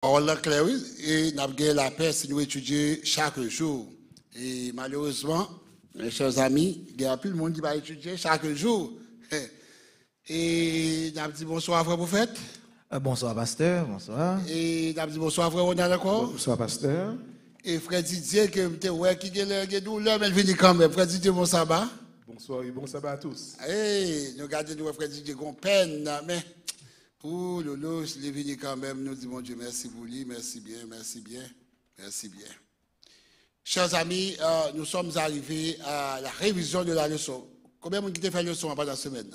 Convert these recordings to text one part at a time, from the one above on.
parole claire, et nous avons la paix si nous étudions chaque jour. Et malheureusement, mes chers amis, il y a plus de monde qui va étudier chaque jour. Et nous avons dit bonsoir, frère prophète. Bonsoir, pasteur. Bonsoir. Et nous avons dit bonsoir, frère Ronald encore. Bonsoir, pasteur. Et frère Didier, qui est douleur, mais il vient quand même. Frère Didier, bon sabbat. Bonsoir et bon sabbat à tous. Hey, nous regardons frère Didier, qu'on peine, mais. Oh, Lolo, il est venu quand même. Nous disons, mon Dieu, merci pour lui. Merci bien, merci bien, merci bien. Chers amis, nous sommes arrivés à la révision de la leçon. Combien de monde qui t'a fait la leçon pendant la semaine?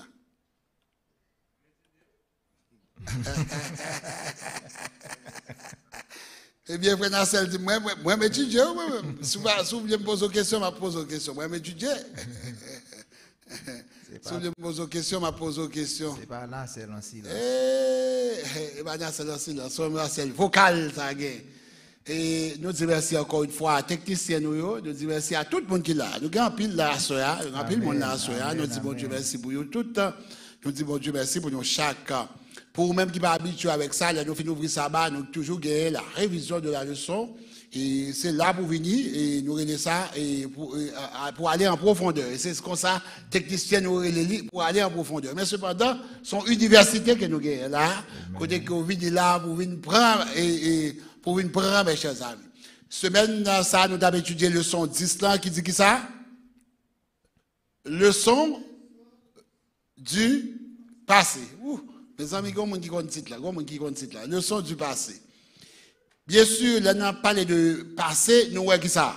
Eh bien, frère Nassel dit, moi, m'étudier, souvent, je me pose une question, je me pose une question. Moi, m'étudier. Si vous me posez une question, je me pose une question. C'est pas Nassel en silence. Eh bien, Nassel en silence, c'est Nassel vocal, ça et nous disons merci encore une fois à techniciens, nous disons merci à tout le monde qui est là. Nous avons pile là à Soya, nous avons pile le monde là à Soya. Nous disons bon Dieu merci pour vous tout. Nous disons bon Dieu merci pour nous chaque. Pour même qui pas habitué avec ça, nous finissons ouvrir ça, nous toujours gagner la révision de la leçon. Et c'est là pour venir et nous relais ça et pour aller en profondeur. Et c'est comme ça, techniciens nous relais pour aller en profondeur. Mais cependant, son université que nous gagnons là, côté que vous venez là pour venir prendre pour venir prendre, mes chers amis. Semaine, ça, nous avons étudié leçon 10 là, qui dit qui ça? Leçon du passé. Ouh, mes amis, il y a un qui connaît titre là, leçon du passé. Bien sûr, là, nous avons parlé de passé, nous voyons qui ça?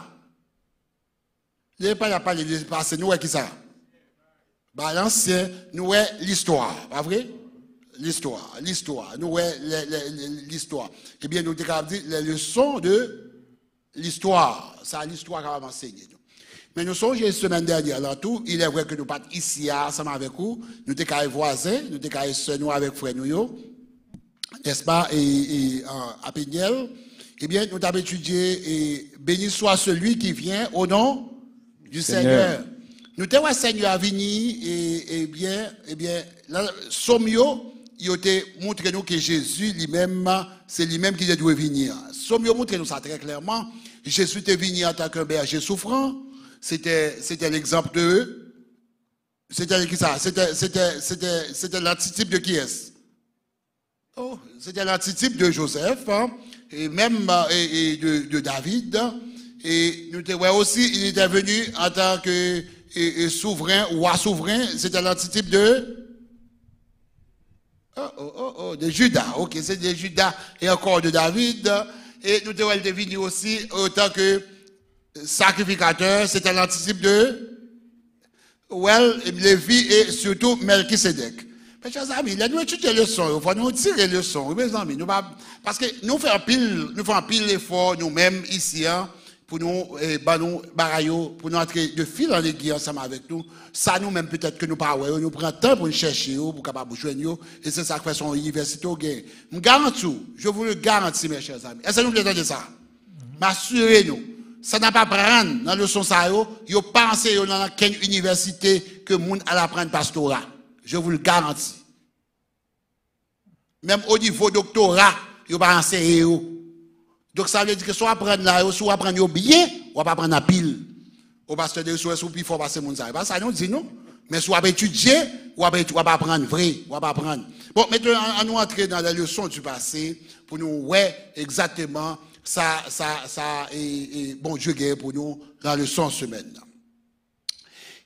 Nous n'avons pas parlé de passé, nous voyons qui ça? Bah, l'ancien, nous voyons l'histoire, pas vrai? L'histoire, nous voyons l'histoire. Eh bien, nous avons dit les leçons de l'histoire. C'est l'histoire qu'on va enseigner. Mais nous sommes une semaine dernière, là, tout, il est vrai que nous pas ici, ensemble avec vous, nous sommes voisins, nous sommes seuls avec frères nous, n'est-ce pas, et à Péniel. Eh bien, nous avons étudié, et béni soit celui qui vient au nom du Seigneur. Nous avons Seigneur à venir, et bien, là, Somio, il a montré nous que Jésus lui-même, c'est lui-même qui doit venir. Somio montre nous ça très clairement. Jésus est venu en tant qu'un berger souffrant. C'était l'exemple de. C'était qui ça? C'était l'antitype de qui est-ce? Oh, c'était l'antitype de Joseph, hein, et même de David. Et nous voyons aussi, il était venu en tant que souverain, roi souverain. C'était l'antitype de. De Judas. Ok, c'est de Judas et encore de David. Et nous devons le venir aussi autant que sacrificateur. C'était l'antitype de Lévi et surtout Melchisedec. Mes chers amis, là, nous étudions les leçons, il faut nous tirer les leçons. Mes amis, parce que nous faisons pile d'efforts nous-mêmes ici, hein, pour nous, pour nous entrer de fil en aiguille ensemble avec nous. Ça, nous-mêmes, peut-être que nous pas, nous prenons temps pour nous chercher, pour capable joindre, et c'est ça que fait son université au gain. Je vous le garantis, mes chers amis. Est-ce que nous voulons entendre ça? M'assurez-nous. Ça n'a pas prendre dans le leçon ça, yo pensez dans quelle université que monde à apprendre pastorat. Je vous le garantis. Même au niveau doctorat, yo pas enseigner. Donc ça veut dire que soit apprendre là, soit apprendre bien, ou pas apprendre à pile. Au pasteur de soit plus fort passer mon ça. Pas ça nous dit non. Mais soit étudier, ou pas apprendre vrai, ou pas apprendre. Bon, maintenant on nous entrer dans la leçon du passé pour nous ouais exactement ça et bon Dieu guère pour nous dans la leçon semaine.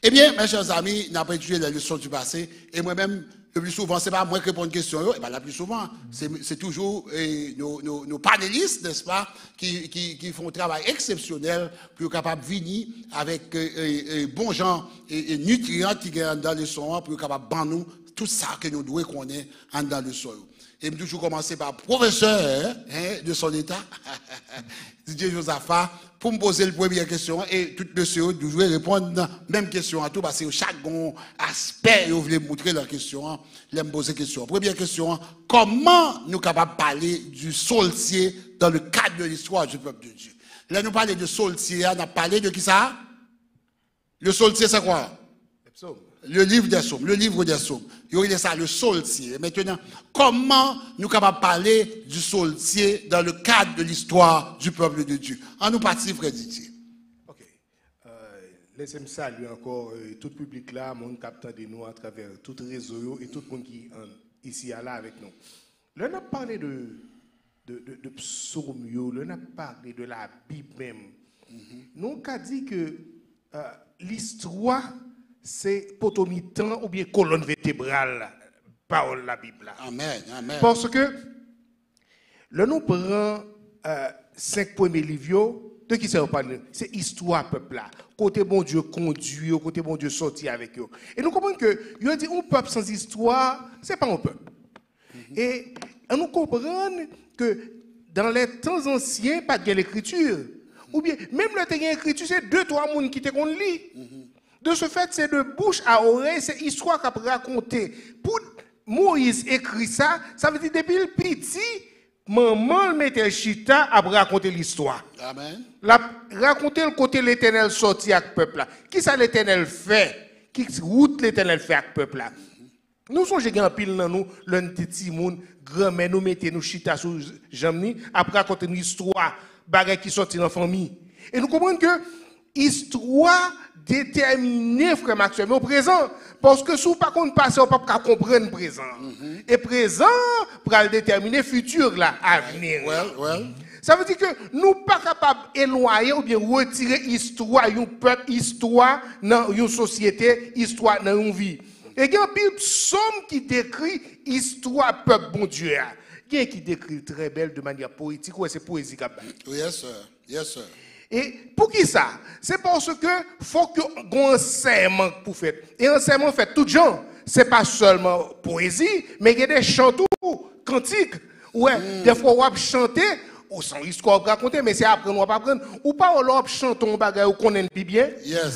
Eh bien, mes chers amis, nous avons étudié la leçon du passé, et moi-même, le plus souvent, ce n'est pas moi qui réponds aux questions, et bien, la plus souvent, c'est toujours nos panélistes, n'est-ce pas, qui font un travail exceptionnel pour être capables de venir avec bons gens et nutriments qui sont dans le son, pour être capables de prendre nous tout ça que nous devons connaître dans le sol. Et je toujours commencer par professeur de son état, Didier Josaphat, pour me poser la première question, et tout monsieur doit répondre à la même question à tout, parce que chaque aspect, vous voulez montrer la question, me poser la question. Première question, comment nous sommes capables de parler du saultier dans le cadre de l'histoire du peuple de Dieu? Là, nous parlons de saultier, on a parlé de qui ça? Le saultier, c'est quoi? le livre des psaumes, le livre des psaumes. Il y aurait ça, le psaultier. Maintenant, comment nous capables de parler du psaultier dans le cadre de l'histoire du peuple de Dieu? En nous partir, frère Didier. Ok. Laissez-moi saluer encore tout le public là, mon capteur de nous à travers tout le réseau et tout le monde qui est ici là avec nous. Là, on a parlé de psaumes, on a parlé de la Bible même. Nous avons dit que l'histoire, c'est potomitan ou bien colonne vertébrale, parole la Bible. Amen, amen. Parce que, là, nous prenons 5 premiers livres, de qui ça parle? C'est histoire peuple là. Côté bon Dieu conduit, côté bon Dieu sorti avec eux. Et nous comprenons que, il a dit, un peuple sans histoire, c'est pas un peuple. Et nous comprenons que dans les temps anciens, pas de l'écriture. Ou bien, même le temps d'écriture, c'est 2-3 personnes qui te lit. De ce fait, c'est de bouche à oreille, c'est histoire qu'a raconté. Pour Moïse écrit ça, ça veut dire depuis le petit, maman mettait chita à raconter l'histoire. Amen. Raconter le côté l'Éternel sorti avec le peuple là. Qui ça l'Éternel fait? Qui route l'Éternel fait avec le peuple là? Nous sommes en pile dans nous, l'un petit monde, grand-mère nous mettez nous chita sur jamni, après raconter une histoire, bagay qui sorti dans la famille. Et nous comprenons que histoire déterminée, frère Maxime, au présent. Parce que si vous ne pouvez pas passer, on ne peut pas comprendre le présent. Et présent, pour le déterminer futur, là, à venir. Ça veut dire que nous ne sommes pas capables d'éloigner ou bien retirer l'histoire, un peuple, histoire dans une société, histoire dans une vie. Et il y a un psaume qui décrit l'histoire peuple bon Dieu. Il y a qui décrit très belle de manière poétique, ou c'est poésie. Yes, sir. Yes, sir. Et pour qui ça? C'est parce que faut que un enseignement pour faire. Et enseignement fait tout genre. C'est pas seulement poésie, mais il y a des chants cantiques. Ouais, des fois on va chanter, ou sans histoire raconter, mais c'est après on va pas prendre. Ou pas on chante un bagage ou connaît bien.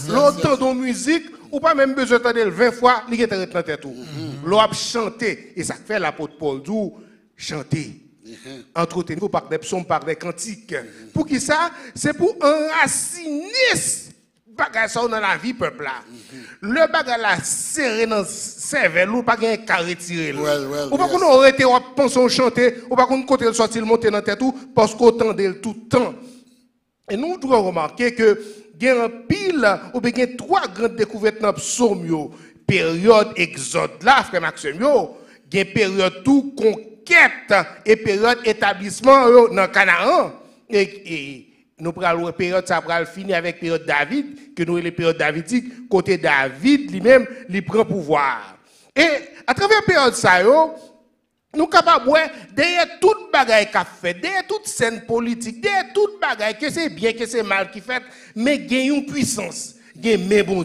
L'autre dans musique, ou pas même besoin d'entendre 20 fois, il est dans tête tout. L'on chanter et ça fait l'apôtre Paul dit chanter. Entretenez-vous par des psaumes, par des cantiques. Pour qui ça? C'est pour enraciner bagage dans la vie peuple là. Le bagage là serré dans cervelle ou pas gain qu'à retirer. Ou pas qu'on aurait été penser chanter, ou pas qu'on côté le sortir monter dans tête tout parce qu'on tendait tout le temps. Et nous devons remarquer que il y a un pile ou bien il y a 3 grandes découvertes dans psaume yo. Période exode là frère Maxime yo, il y a période tout conquête et période établissement dans Canaan et nous prenons période ça va finir avec période David que nous les période davidique côté David lui-même il prend pouvoir et à travers période ça yo nous capables derrière toute bagaille qu'a fait derrière toute scène politique derrière toute bagaille que c'est bien que c'est mal qui fait mais gagne une puissance gagne mais bon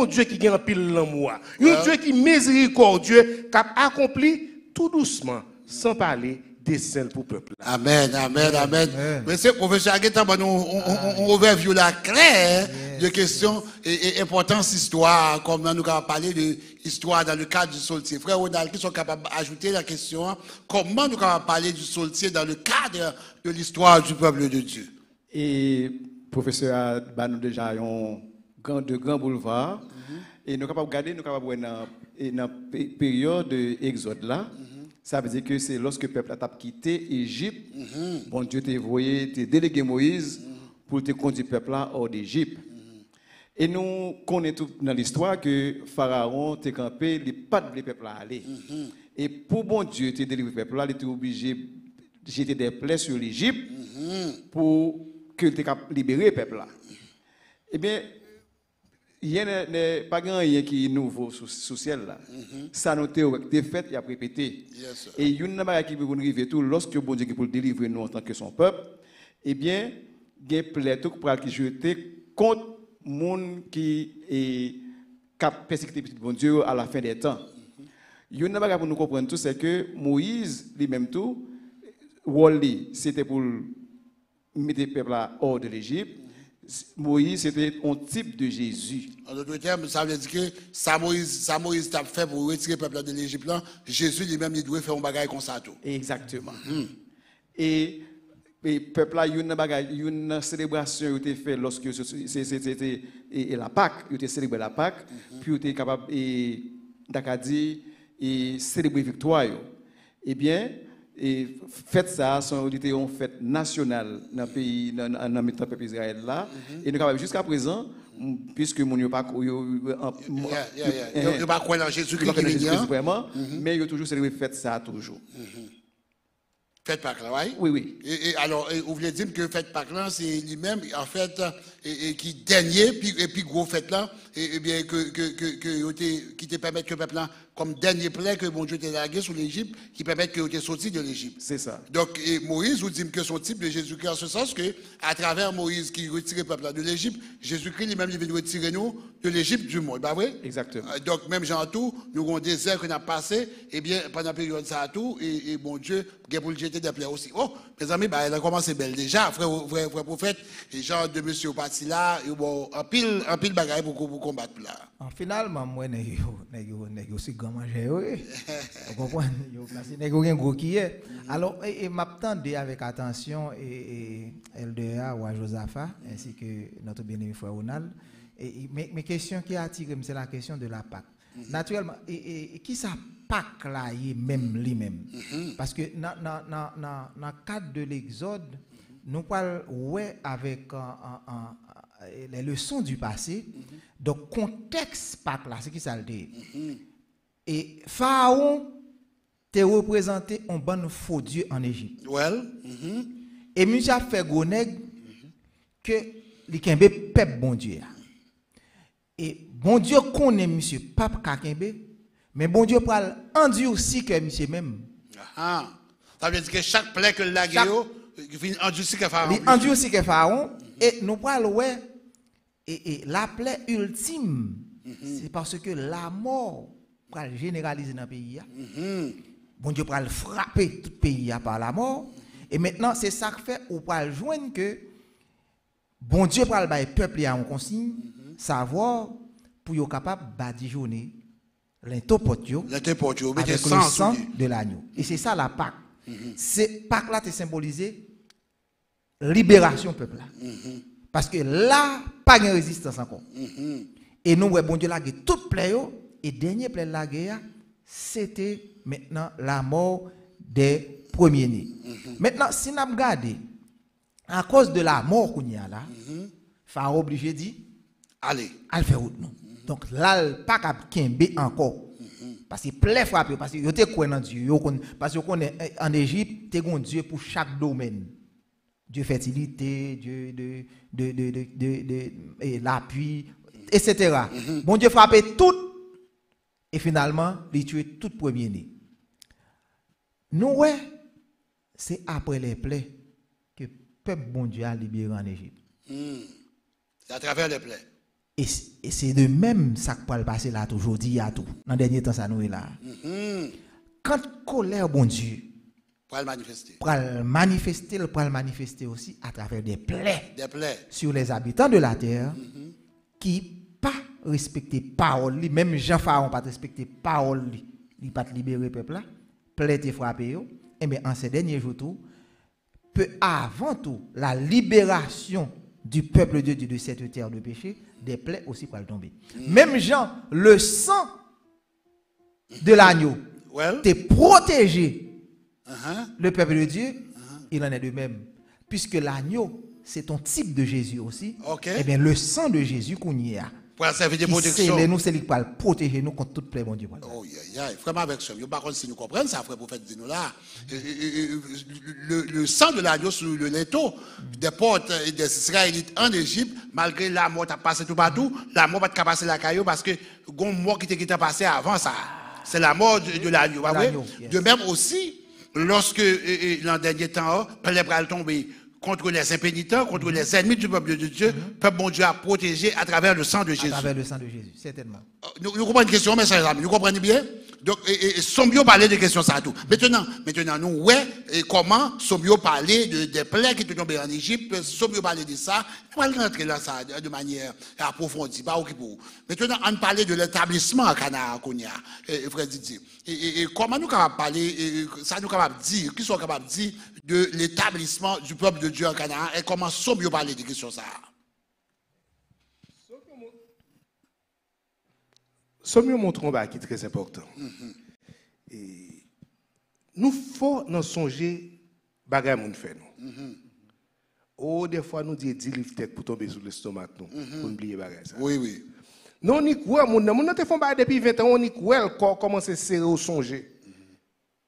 Dieu qui gagne pile l'amour un Dieu qui miséricordieux qui a accompli tout doucement sans parler des celles pour le peuple. Amen, amen, amen. Monsieur professeur Agueta, on overview la claire de questions et importance histoire, comme nous avons parlé de histoire dans le cadre du Psaultier. Frère Ronald, qui sont capables d'ajouter la question, comment nous avons parlé du Psaultier dans le cadre de l'histoire du peuple de Dieu? Et professeur a nous déjà un grand boulevard. Et nous sommes capables de regarder, nous sommes capables de dans la période de Exode là. Ça veut dire que c'est lorsque le peuple a quitté l'Égypte, bon Dieu t'a envoyé, t'a délégué Moïse pour te conduire le peuple là hors d'Égypte. Et nous connaissons tout dans l'histoire que Pharaon t'a campé, il n'a pas de le peuple là aller. Et pour bon Dieu te délivrer le peuple là, il était obligé de jeter des plaies sur l'Égypte pour que tu libérer le peuple là. Eh bien, il n'y a pas rien qui est nouveau sous le ciel là. Ça nous a fait et a répété. Et il y a une chose qui peut nous arriver tout lorsque bon Dieu pour délivrer nous en tant que son peuple, eh bien, il y a plein de choses qui jeter contre les gens qui est persécuté bon Dieu à la fin des temps. Il y a une chose pour nous comprendre tout, c'est que Moïse lui-même tout, c'était pour mettre le peuple hors de l'Égypte. Moïse, c'était un type de Jésus. En d'autres termes, ça veut dire que ça Moïse t'a fait pour retirer le peuple de l'Égypte, Jésus lui-même, il doit faire un bagage comme ça. Tout. Exactement. Et Et peuple là, une célébration qui était faite lorsque c'était la Pâque, il était célébré la Pâque, puis il était capable et célébrer victoire. Eh bien, fête ça, c'était une fête nationale dans le pays, dans le peuple Israël là, et nous capable jusqu'à présent, puisque mon pas pas croire en Jésus-Christ vraiment, mais il a toujours célébré fête ça toujours. Fête Pâques là, oui? Oui. Et alors, vous voulez dire que fête Pâques là, c'est lui-même, en fait, qui dernier, puis gros fête là, et bien, qui te permettent que le peuple là, comme dernier plaie que bon Dieu t'a lagué sur l'Égypte, qui permettent que tu sorti de l'Égypte. C'est ça. Donc, Moïse, vous dit que son type de Jésus-Christ, en ce sens que, à travers Moïse qui retire le peuple là de l'Égypte, Jésus-Christ lui-même, il vient retirer nous de l'Égypte du monde, pas vrai? Exactement. Donc, même Jean tout, nous avons des désert qu'on a passé, et bien, pendant la période ça tout, et bon Dieu, il a pour le jeter des plaies aussi. Oh, mes amis, elle a commencé belle déjà, frère prophète, et genre de monsieur parti là, et bon, en pile bagaille pour combattre là. Finalement, moi, je suis grand manger, vous comprenez? Je suis gros qui est. Alors, m'attendais avec attention LDA ou à Josaphat, ainsi que notre bien-aimé frère Ronald. Mes questions qui attirent, c'est la question de la Pâque. Naturellement, qui ça Pâque là, lui-même? Parce que dans le cadre de l'Exode, nous parlons avec les leçons du passé. Donc, contexte Pâques là, c'est qui ça le dit? Et Pharaon te représenté un bon faux Dieu en Égypte. Et monsieur a fait gros nèg que li kembe peuple bon Dieu. Et bon Dieu connaît monsieur pape kakembe, mais bon Dieu pral endurci que monsieur même. Ça veut dire que chaque plaie que la guerre endurci que Pharaon. Endurci que Pharaon et nous pral et la plaie ultime, c'est parce que la mort pral généraliser dans le pays. Bon Dieu pral frapper tout le pays par la mort. Et maintenant, c'est ça que fait ou pral joindre que bon Dieu pral bailler peuple en consigne, savoir pour être capable de badigeonner l'intopotio avec le sang de l'agneau. Et c'est ça la Pâque. C'est Pâque là, c'est symbolisé libération peuple là. Parce que là, pas de résistance encore. Et nous, bon Dieu, là, tout plaît, et dernier plaît la guerre, c'était maintenant la mort des premiers-nés. Maintenant, si nous regardons, à cause de la mort qu'on y a là, Pharaon obligé de dire, allez faire route nous. Donc là, il pas qu'à kembe encore. Parce que plaît frappé, parce que vous êtes quoi dans Dieu, parce que en Égypte, tu as un Dieu pour chaque domaine. Dieu fertilité, Dieu de l'appui, etc. Bon Dieu frappait tout et finalement, il tuait tout premier-né. Nous, c'est après les plaies que le peuple bon Dieu a libéré en Égypte. C'est à travers les plaies. Et c'est de même ça qui peut passer là aujourd'hui à tout. Dans le dernier temps, ça nous est là. Quand colère bon Dieu, pour le manifester aussi à travers des plaies sur les habitants de la terre qui pas respecter parole, même Jean Pharaon pas respecter parole, il pas libérer le peuple là, plaie te frapper et bien en ces derniers jours tout peu avant tout la libération du peuple de Dieu de cette terre de péché, des plaies aussi pour tomber. Même Jean, le sang de l'agneau te protégé. Le peuple de Dieu, il en est de même. Puisque l'agneau, c'est un type de Jésus aussi. Eh bien, le sang de Jésus qu'on y a. Pour servir de protection. C'est lui qui va protéger nous contre toute plaie, bon Dieu. Oh, vraiment avec ça. Par contre, si nous comprenons ça, frère prophète, dis-nous là. Le sang de l'agneau sur le linteau des portes des Israélites en Égypte, malgré la mort qui a passé tout partout, la mort va pas passer la caillou parce que la mort qui était passé avant ça. C'est la mort de l'agneau. De même aussi, lorsque dans le dernier temps, les bras tombés contre les impénitents, contre les ennemis du peuple de Dieu, le peuple bon Dieu a protégé à travers le sang de Jésus. À travers le sang de Jésus, certainement. Nous comprenons une question, mes chers amis, nous comprenons bien. Donc, Sombio parlait de questions ça tout. Maintenant, nous, comment Sombio parlait des plaies qui étaient tombées en Égypte, Sombio parlait de ça, on va rentrer dans ça de manière approfondie, pas ok pour vous. Maintenant, on parlait de l'établissement à Cana, frère Didier. Et comment nous capables parler, ça nous capable dire, qui sont capables de dire de l'établissement du peuple de Dieu en Canaan et comment sommes nous parler de question ça. Sommes nous montrons qui est très important. Et nous faut nous songer bagay moun fait nous. Oh des fois nous dit 10 livres tête pour tomber sur l'estomac nous pour oublier bagay ça. Oui oui. Non ni quoi moun te font bagay depuis 20 ans on ni quoi corps commence à serrer au songer.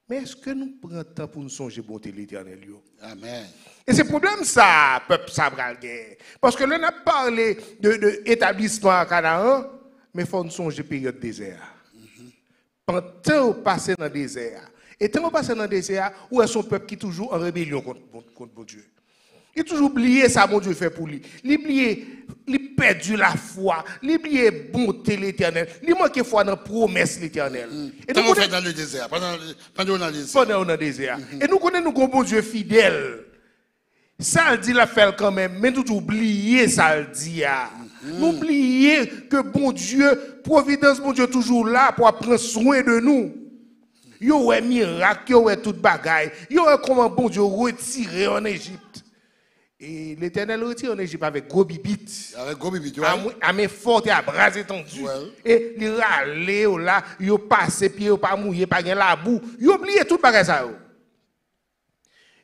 Mais est-ce que nous prenons temps pour nous songer bonté l'Éternel yo? Amen. Et c'est problème ça peuple ça bral guerre. Parce que là on a parlé de établissement à Canaan mais faut nous songer période désert. Pendant on passe dans le désert. Et tant on passe dans le désert, où est son peuple qui est toujours en rébellion contre mon Dieu. Il a toujours oublié ça, mon Dieu fait pour lui. Il a perdu la foi. Il a oublié bonté l'éternel. Il a manqué foi dans la promesse l'éternel. Et nous fait dans le désert, pendant dans le désert. Pendant dans le désert. Et nous connaissons un bon Dieu fidèle. Ça le dit la fait quand même, mais nous oublions ça le dit. Nous oublions que bon Dieu, providence, bon Dieu toujours là pour prendre soin de nous. Yo ouais miracle, yo ouais toute bagaille. Yo ouais comment bon Dieu retiré en Égypte. Et l'Éternel retire en Égypte avec gros bibite. Avec gros bibite, ouais. À main forte et à bras étendus. Ouais. Et il râle là, yo passe puis yo pas mouillé, pas gen la boue. Yo oublié toute bagaille ça.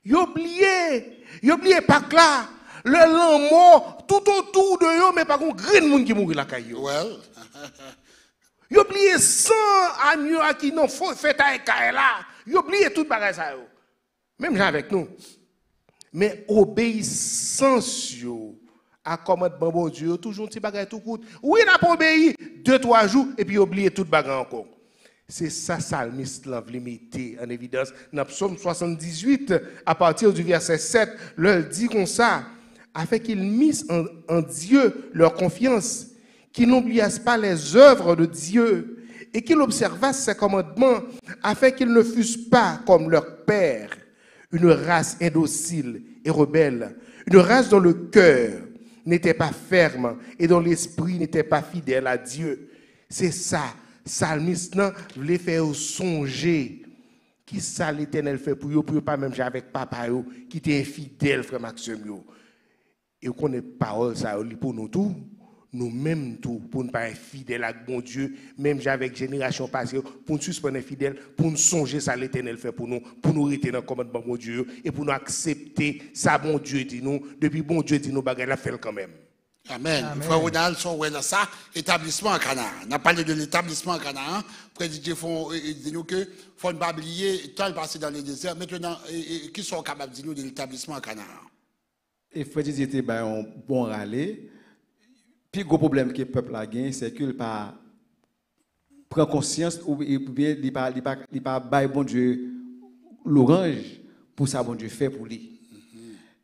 Yo oublié pas que là, le lan mort tout autour de yo mais pas qu'on green monde qui mourir la caillou. Ouais. Yo oublié 100 agneaux qui n'ont fait à là. Yo oublié tout bagage ça yo. Même gens avec nous. Mais obéissance yo à commandement bon Dieu toujours petit bagage tout court. Oui, n'a pas obéi 2-3 jours et puis oublié tout bagage encore. C'est ça psalmiste l'a limité en évidence dans Psaume 78 à partir du verset 7, leur dit comme ça afin qu'ils misent en Dieu leur confiance, qu'ils n'oubliassent pas les œuvres de Dieu et qu'ils observassent ses commandements afin qu'ils ne fussent pas comme leur père, une race indocile et rebelle, une race dont le cœur n'était pas ferme et dont l'esprit n'était pas fidèle à Dieu. C'est ça, psalmiste voulait faire songer qui ça l'Éternel fait pour eux pas même avec papa yo qui était infidèle frère Maxime yo. Et qu'on ait parole ça pour nous tous. Nous-mêmes tout, pour ne pas être fidèles à bon Dieu, même avec génération passée, pour nous suspendre fidèles, pour nous songer ça l'Éternel fait pour nous rester dans le commandement bon Dieu, et pour nous accepter ça bon Dieu dit nous, depuis bon Dieu dit nous, bagarre la fait quand même. Amen. Frère Ronald, ça, établissement en Canaan. On a parlé de l'établissement en Canaan. Président dit nous que faut ne pas oublier, tant passé dans le désert, maintenant, qui sont capables de dire nous de l'établissement en Canaan? Et frère Didier était un bon râler. Puis, le gros problème que le peuple a gagné, c'est qu'il pas prend conscience ou bien il pas bail bon Dieu l'orange pour ça bon Dieu fait pour lui.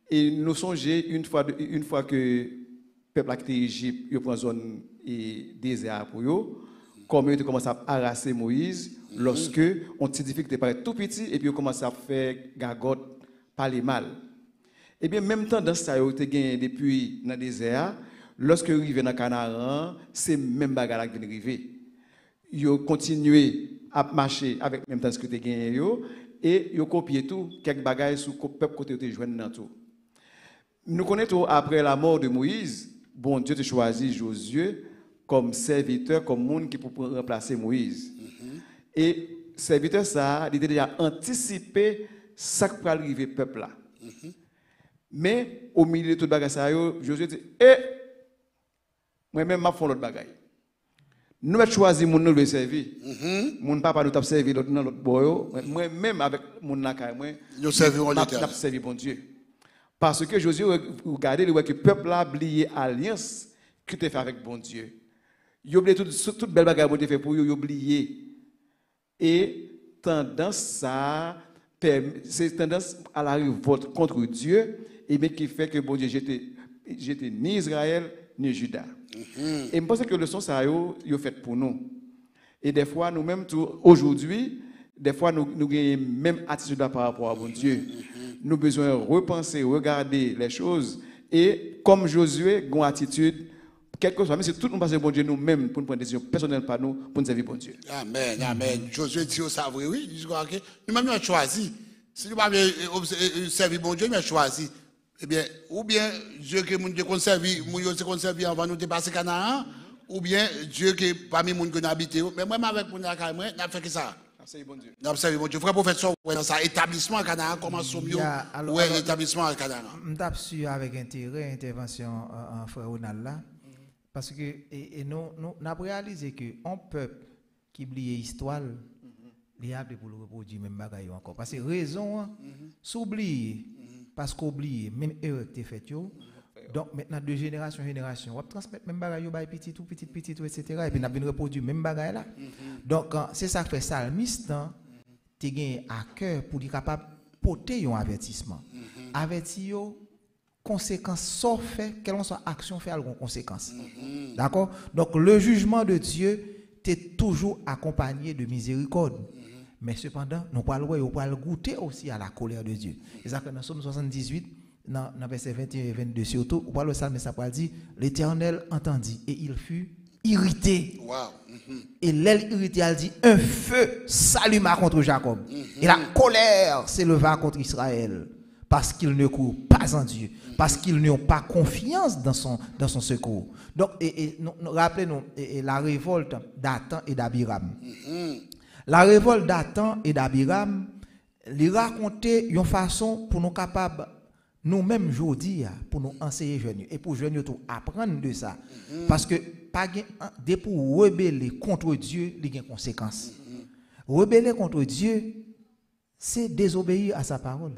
Et nous songeons une fois que le peuple a quitté l'Égypte, il prend zone désert pour eux, comme il commence à harasser Moïse lorsque on dit difficulté paraît tout petit et puis il commence à faire gagote parler mal. Et bien même tendance ça a été gagné depuis dans le désert. Lorsque vous arrivez dans Canaan, c'est même bagarre qui vient arriver. Vous continuez à marcher avec le même temps que vous avez gagné et vous copiez tout, quelques bagages sur le peuple côté de joindre dans tout. Nous connaissons après la mort de Moïse, bon Dieu a choisi Josué comme serviteur, comme monde qui peut remplacer Moïse. Et serviteur ça, il a déjà anticipé ce qui va arriver au peuple là. Mais au milieu de tout bagage ça, Josué dit moi-même, je fais l'autre bagaille. Nous avons choisi mon nous servir. Mon papa nous a servi dans l'autre boyo. Moi-même, avec mon nakay, nous avons servi bon Dieu. Parce que Josué, regardez, que le peuple a oublié l'alliance qu'il a fait avec bon Dieu. Il a oublié toute belle bagaille qu'il a fait pour lui, il a oublié. Et tendance c'est tendance à la révolte contre Dieu, et bien qui fait que bon Dieu j'étais ni Israël, ni Juda. Et je pense que le leçon ça est fait pour nous. Et des fois nous-mêmes aujourd'hui, des fois nous avons même attitude par rapport à bon Dieu. Nous avons besoin de repenser, regarder les choses et comme Josué, une attitude quelque chose, même si tout le monde passe bon Dieu nous-mêmes pour nous prendre des décisions personnelles par nous pour nous servir bon Dieu. Amen, amen. Josué dit ça oui, nous-mêmes nous avons choisi Si nous ne servir bon Dieu, mais choisi. Eh bien, ou bien Dieu que mon Dieu conserve, mon Dieu conserve avant nous dépasser Canaan, ou bien Dieu qui parmi les gens qui habité. Mais moi, avec mon Dieu, moi, n'a fait que ça. N'a observé mon Dieu. Frère professeur, dans ça établissement à Canaan, comment sommes ou l'établissement à Canaan. Je tape sur avec intérêt intervention en frère Ronald là, parce que nous avons réalisé qu'un peuple qui oublie l'histoire, il a appelé pour le reproduire même bagaille encore. Parce que raison, s'oublier, parce qu'oublier, même erreur que tu fait, donc maintenant de génération en génération, on va transmettre même bagaille by petit, etc. Et puis on a bien reproduit même bagaille là. Donc c'est ça que fait Salmiste, tu as à cœur pour être capable de porter un avertissement. Avertir conséquences soit fait, quelle soit action fait, alguna conséquence. D'accord? Donc le jugement de Dieu est toujours accompagné de miséricorde. Mais cependant, nous pouvons goûter aussi à la colère de Dieu. C'est ça que dans Somme 78, dans verset 21 et 22 surtout, on parle de ça, mais ça peut dire, l'Éternel entendit et il fut irrité. Wow. Et l'aile irrité, elle dit, un feu s'alluma contre Jacob. Et la colère s'éleva contre Israël. Parce qu'ils ne courent pas en Dieu. Parce qu'ils n'ont pas confiance dans son secours. Donc, rappelez-nous, la révolte d'Athan et d'Abiram. La révolte d'Athan et d'Abiram, les raconter une façon pour nous capables, nous-mêmes aujourd'hui, pour nous enseigner jeunes et pour jeunes tout apprendre de ça. Parce que dès pour rebeller contre Dieu, il y a des conséquences. Rebeller contre Dieu, c'est désobéir à sa parole.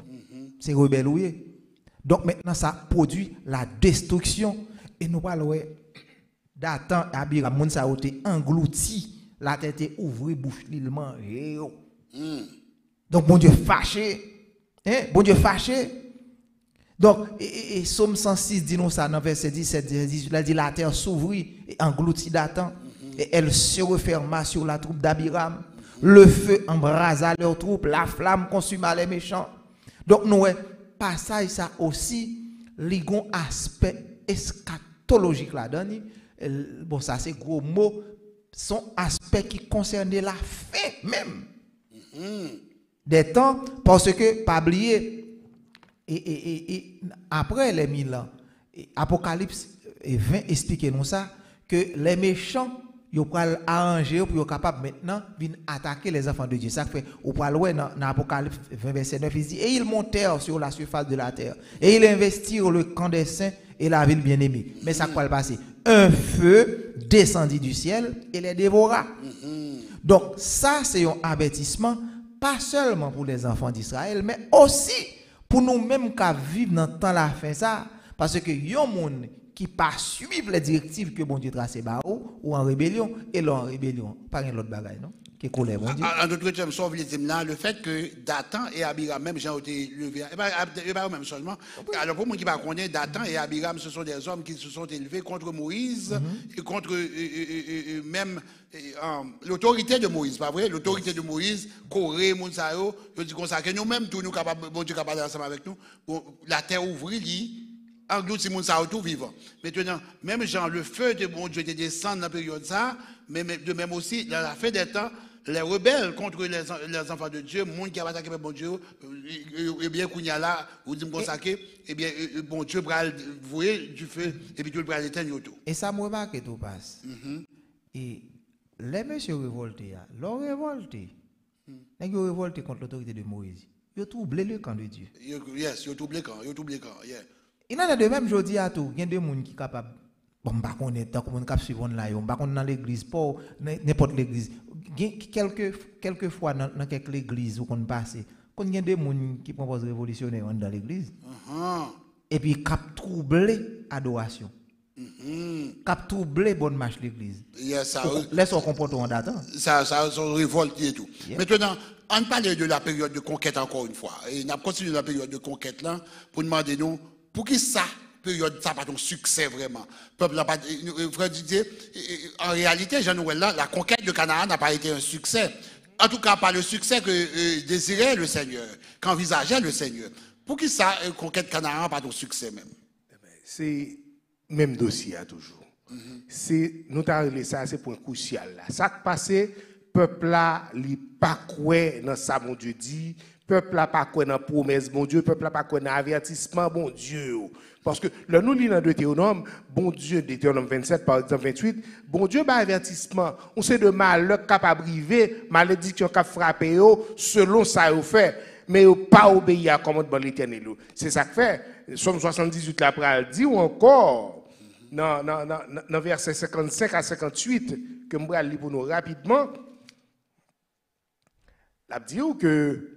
C'est rebeller. Donc maintenant, ça produit la destruction. Et nous parlons d'Athan et Abiram, moun sa été englouti. La tête est ouverte, bouche l'illement. Donc, bon Dieu fâché. Bon Dieu fâché. Donc, et Somme 106 dit nous ça dans verset 17, 18, il dit la terre s'ouvrit et engloutit Dathan. Et elle se referma sur la troupe d'Abiram. Le feu embrasa leur troupe, la flamme consuma les méchants. Donc, nous, passage ça aussi, il y a un aspect eschatologique là-dedans. Bon, ça c'est gros mot. Son aspect qui concernait la fin même des temps, parce que, pas oublier, et après les 1000 ans, Apocalypse 20 explique nous ça, que les méchants, ils vont arranger pour être capables maintenant d'attaquer les enfants de Dieu. Ça fait, au parle dans Apocalypse 20, verset 9, il dit, et ils montèrent sur la surface de la terre, et ils investirent le camp des saints et la ville bien-aimée. Mais ça quoi le passer? Un feu descendit du ciel et les dévora. Donc ça c'est un avertissement pas seulement pour les enfants d'Israël, mais aussi pour nous-mêmes qui vivons dans le temps la fin ça, parce que y a un monde qui pas suivre les directives que bon Dieu tracé ou en rébellion, et là en rébellion, pas un autre bagaille non, qui colère bon Dieu. En d'autres termes, sauf le fait que Dathan et Abiram même j'ai été levés, et pas même seulement. Alors pour moi qui pas connaître, Dathan et Abiram ce sont des hommes qui se sont élevés contre Moïse et contre même l'autorité de Moïse, pas vrai? L'autorité de Moïse, Corée, Mounsao, je dis comme ça que nous-mêmes tous nous capables, bon Dieu capable ensemble avec nous, la terre ouvrit englouti moun sa tout vivant. Maintenant, même genre le feu de bon Dieu descend dans la période ça, mais de même aussi dans la fin des temps, les rebelles contre les enfants de Dieu, monde qui a attaqué bon Dieu, et bien qu'on y a là, ou dit consacré, et bien bon Dieu va vouer du feu et puis Dieu va l'éteindre autour. Et ça me remarque tout passe. Et les messieurs révoltés, l'ont révolté. Ils ont révolté contre l'autorité de Moïse. Ils ont troublé le camp de Dieu. Yes, ils ont troublé le camp, yeah. Il y en a de même, je dis à tout, il y a des gens qui sont capables, bon, bah, on est dans le cap suivant là, on va dans l'église, pas n'importe l'église. Quelques fois dans quelques églises où on passe, quand il y a des gens qui proposent révolutionnaire dans l'église, et puis cap troubler adoration, cap troubler bonne marche l'église. Laisse-on comportement d'attente. Ça sont révoltés et tout. Maintenant, on parle de la période de conquête encore une fois. Et on a continué la période de conquête là pour demander nous. Pour qui ça, période, ça n'a pas de succès vraiment. Peuple n'a pas, frère Didier, en réalité, Jean-Noël, là, la conquête de Canaan n'a pas été un succès. En tout cas, pas le succès que désirait le Seigneur, qu'envisageait le Seigneur. Pour qui ça, conquête Canaan n'a pas de succès même? C'est même dossier à toujours. C'est, nous t'arrivons ça, c'est point crucial là. Ça qui passe, peuple là, il pas quoi dans ça, mon Dieu dit, peuple n'a pas quoi dans promesse, bon Dieu, peuple n'a pas quoi dans avertissement, bon Dieu. Parce que le nous lisons dans Deutéronome, bon Dieu, Deutéronome 27, par exemple 28, bon Dieu, bah avertissement, on sait de malheur capable briver, malédiction capable frapper selon ça vous fait, mais pas obéir à commandement de l'Éternel. C'est ça que fait. Somme 78 là après dit ou encore dans verset 55 à 58 que je vais lire pour nous rapidement. La dit que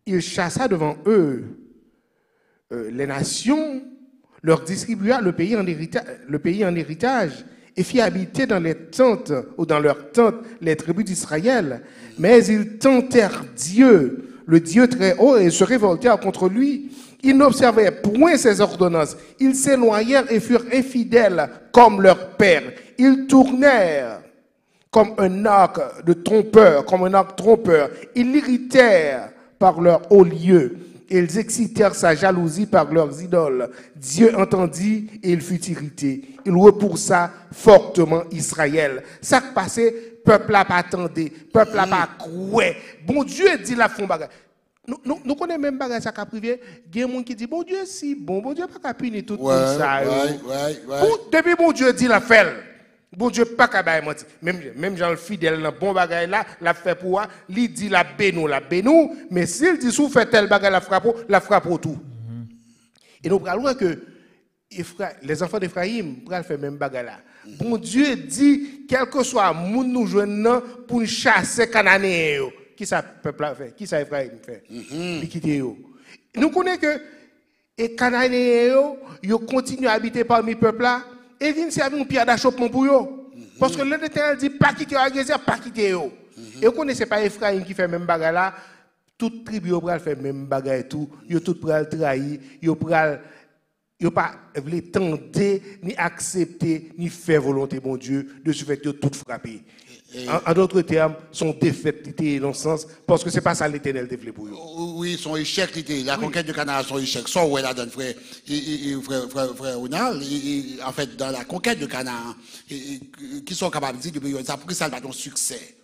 il chassa devant eux les nations, leur distribua le pays en héritage et fit habiter dans les tentes ou dans leurs tentes les tribus d'Israël. Mais ils tentèrent Dieu, le Dieu très haut, et se révoltèrent contre lui. Ils n'observaient point ses ordonnances. Ils s'éloignèrent et furent infidèles comme leur père. Ils tournèrent comme un arc de trompeur, comme un arc trompeur. Ils l'irritèrent par leur haut lieu. Ils excitèrent sa jalousie par leurs idoles. Dieu entendit et il fut irrité. Il repoussa fortement Israël. Ça qui passait, peuple n'a pas attendu, peuple n'a pas cru. Bon Dieu dit la fond bagage. Nous connaissons même bagage ça qu'a privé. Il y a des gens qui disent bon Dieu si bon Dieu pas punir tout ça. Depuis bon Dieu dit la fait. Bon Dieu pas capable mentir. Même Jean le fidèle dans bon bagage là, l'a fait pour lui dit la bénou, mais s'il dit sous fait tel bagage la frappe tout. Et nous parlons que les enfants d'Ephraïm pourraient faire même bagage là. Bon Dieu dit quel que soit moun nous joindre pour chasser Cananéens. Qui ça peuple a fait? Qui ça Ephraïm fait? Il quitte yo. Nous connaissons que et Cananéens yo continuent à habiter parmi le peuple là. Et viennent servir un pierre d'achoppement pour eux. Parce que l'Éternel dit pas quitter la Gézer, pas quitter eux. Et vous connaissez pas Ephraïm qui fait même bagarre là. Toute tribu pral fait même bagarre et tout. Yo tout pral trahir, yo pas voulu tenter ni accepter ni faire volonté bon Dieu de ce fait que tout frapper. En d'autres termes, son défaite était dans le sens parce que c'est pas ça l'Éternel développé pour eux. Oui, son échec était la conquête de Canaan, son échec. Ça ouais là donne frère Ronald, en fait dans la conquête de Canaan qui sont capables de dire que ça pour ça pas ton succès.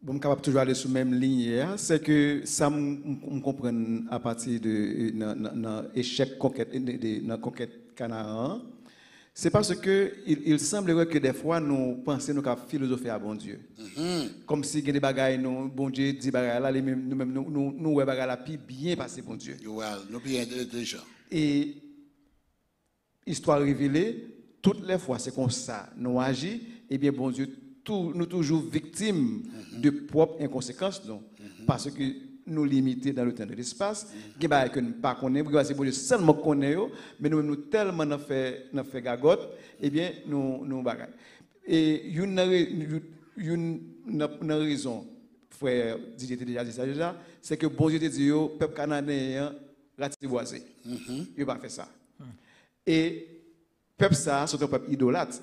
Bon, je suis capable toujours aller sur la même ligne, c'est que ça me comprend à partir de l'échec conquête de la conquête Canaan. C'est parce que il semblerait que des fois nous pensons nous avons philosophé à bon Dieu. Comme si il y a des bagailles nous bon Dieu dit bagailles là nous-mêmes nous ouais bagailles là puis bien passé bon Dieu. Nous bien intelligent. Et histoire révélée toutes les fois c'est comme ça nous agit et bien bon Dieu nous toujours victimes de propres inconséquences non parce que nous limiter dans le temps de l'espace, qui va que nous pas connaître, parce que bon Dieu seulement connaît, mais nous tellement n'a fait gagotte, eh bien nous bagaille. Et une raison, frère Didier déjà dit ça déjà, c'est que bon Dieu te dit peuple cananéen ratiboisé. Il pas fait ça. Et peuple ça c'est un peuple idolâtre.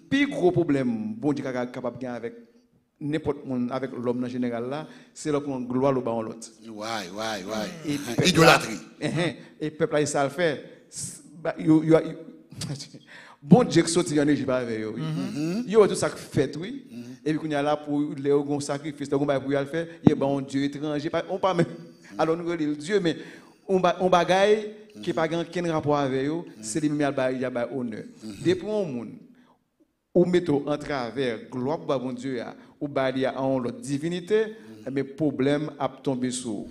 Puis gros problème bon Dieu capable de gagner avec n'importe monde avec l'homme en général là, c'est là qu'on gloire le bas l'autre. Ouais. Idolâtrie. Et peuple là ça le fait. Bon Dieu qui sorti en Égypte avec eux. Yo tout ça fait oui. Et puis qu'on y a là pour les gon sacrifice, on va pour y faire, il y a bon Dieu étranger, on pas même alors nous le Dieu mais on bagaille qui pas aucun rapport avec eux, c'est lui même il y a honneur. Depuis un monde ou mettons en travers gloire pour bon Dieu ou bali en l'autre divinité mais problème a tombé sur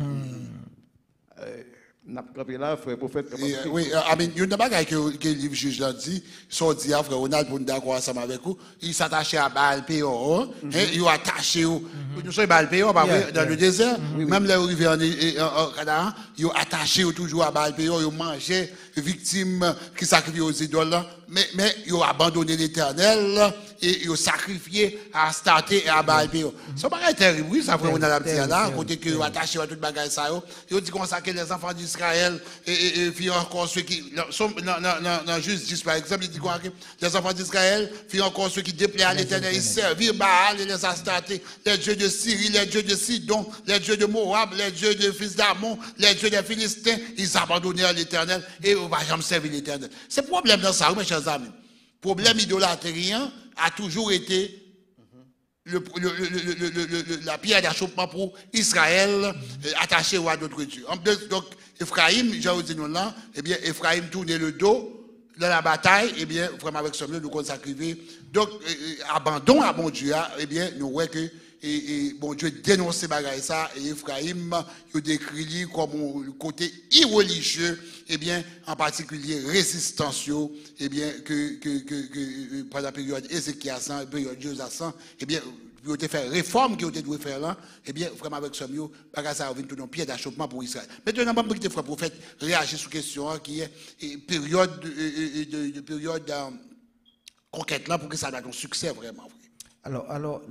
n'a pas là frère prophète oui il y a une bagaille que le livre juge l'a dit son dit frère Ronald pour d'accord ensemble avec vous il s'attachait à Baal Péor il a attaché nous sommes Baal Péor dans le désert même les arrivés en Canaan il a attaché toujours à Baal Péor il mangeait victimes qui sacrifiaient aux idoles mais il a abandonné l'Éternel et il a sacrifié à Astarté et à Baal Péor ça paraît terrible oui ça frère Ronald a dit là côté que il a attaché à toute bagaille ça il dit comme ça que les enfants d'Israël et puis encore ceux qui dans Justice par exemple il dit quoi que les enfants d'Israël puis encore ceux qui déplaient à l'Éternel ils servirent Baal et les Astarté les dieux de Syrie les dieux de Sidon les dieux de Moab les dieux de fils d'Ammon les dieux des Philistins ils abandonnèrent l'Éternel et on va jamais servir l'Éternel c'est problème dans ça mes chers amis problème idolâtrien a toujours été la pierre d'achoppement pour Israël attachée à d'autres dieux. Donc, Ephraïm, j'ai dit nous là, eh bien, Ephraïm tournait le dos dans la bataille, eh bien, vraiment avec Samuel, nous consacrer. Donc, abandon à bon Dieu, eh bien, nous voyons que bon Dieu dénonce ça, et Ephraïm, il décrit comme le côté irreligieux, eh bien, en particulier résistantio, eh bien, que pendant la période Ézéchias, la période Josias, eh bien, il a fait réforme qu'il a dû faire là, eh bien, vraiment avec ce mieux, ça revient tout un pied d'achoppement pour Israël. Maintenant, je vais vous prophète réagir sur la question qui est période de période conquête là pour que ça ait un succès vraiment. Alors,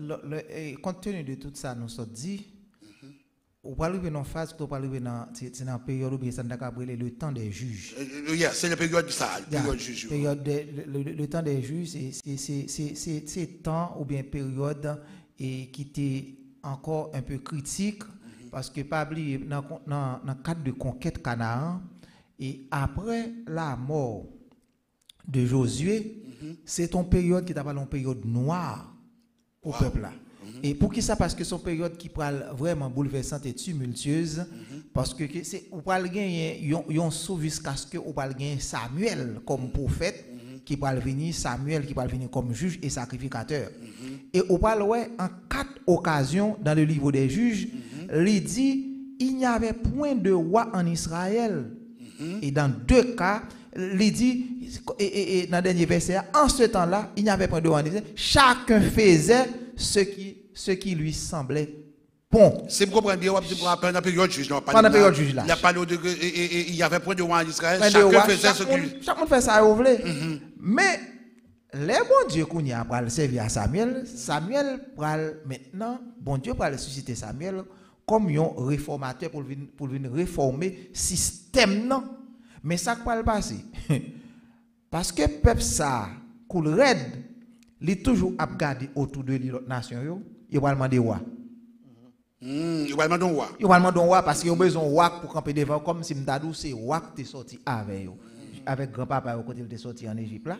compte tenu de tout ça, nous sommes dit, on va arriver dans une phase, on va arriver dans une période où ça le temps des juges. C'est la période de ça, la période juge. Le temps des juges, c'est temps ou bien période qui était encore un peu critique, parce que pas oublier dans le cadre de conquête Canaan, et après la mort de Josué, c'est une période qui est une période noire au peuple là. Et pour qui ça? Parce que c'est une période qui parle vraiment bouleversante et tumultueuse, parce que c'est on parle gagner yon sauve jusqu'à ce que on parle gagner Samuel comme prophète qui parle venir, Samuel qui parle venir comme juge et sacrificateur. Et on parle en 4 occasions dans le livre des juges, il dit il n'y avait point de roi en Israël. Et dans 2 cas, il dit, et dans le dernier verset, en ce temps-là, il n'y avait pas de roi en Israël. Chacun faisait ce qui lui semblait bon. C'est pour comprendre bien, pendant la période juge. Pendant la période juge là. Il y avait point de roi en Israël. Chacun faisait ce qu'il... Chaque monde fait ça, vous voulez. Mais, les bon Dieu qu'on y a pour servir à Samuel maintenant, bon Dieu pour susciter Samuel comme un réformateur pour venir réformer le système. Non. Mais ça ne va pas passer. Parce que le peuple ça, cool red, il est toujours à garder autour de l'autre nation, il va demander roi. Il va demander roi. Il va demander roi parce qu'il a besoin de roi pour camper devant, comme si Mdadou c'est roi qui est sorti avec eux. Avec grand-papa quand il est sorti en Égypte là,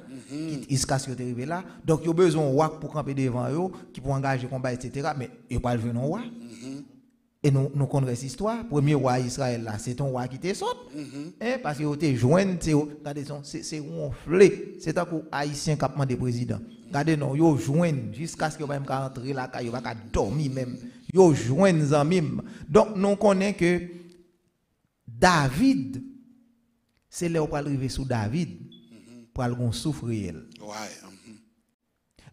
Iskas qui est arrivé là. Donc il a besoin de roi pour camper devant eux, qui pour engager le combat, etc. Mais il va pas venir roi. Et nous connaissons cette histoire. Premier roi Israël là, c'est ton roi qui te sort. Parce qu'il était joint, c'est ronflé. C'est un coup haïtien qui a demandé président. Regardez non, yo joint jusqu'à ce que même rentrer là, il va dormir même. Yo joint zamim. Donc nous connaissons que David, c'est là où on va arriver sous David pour aller souffrir.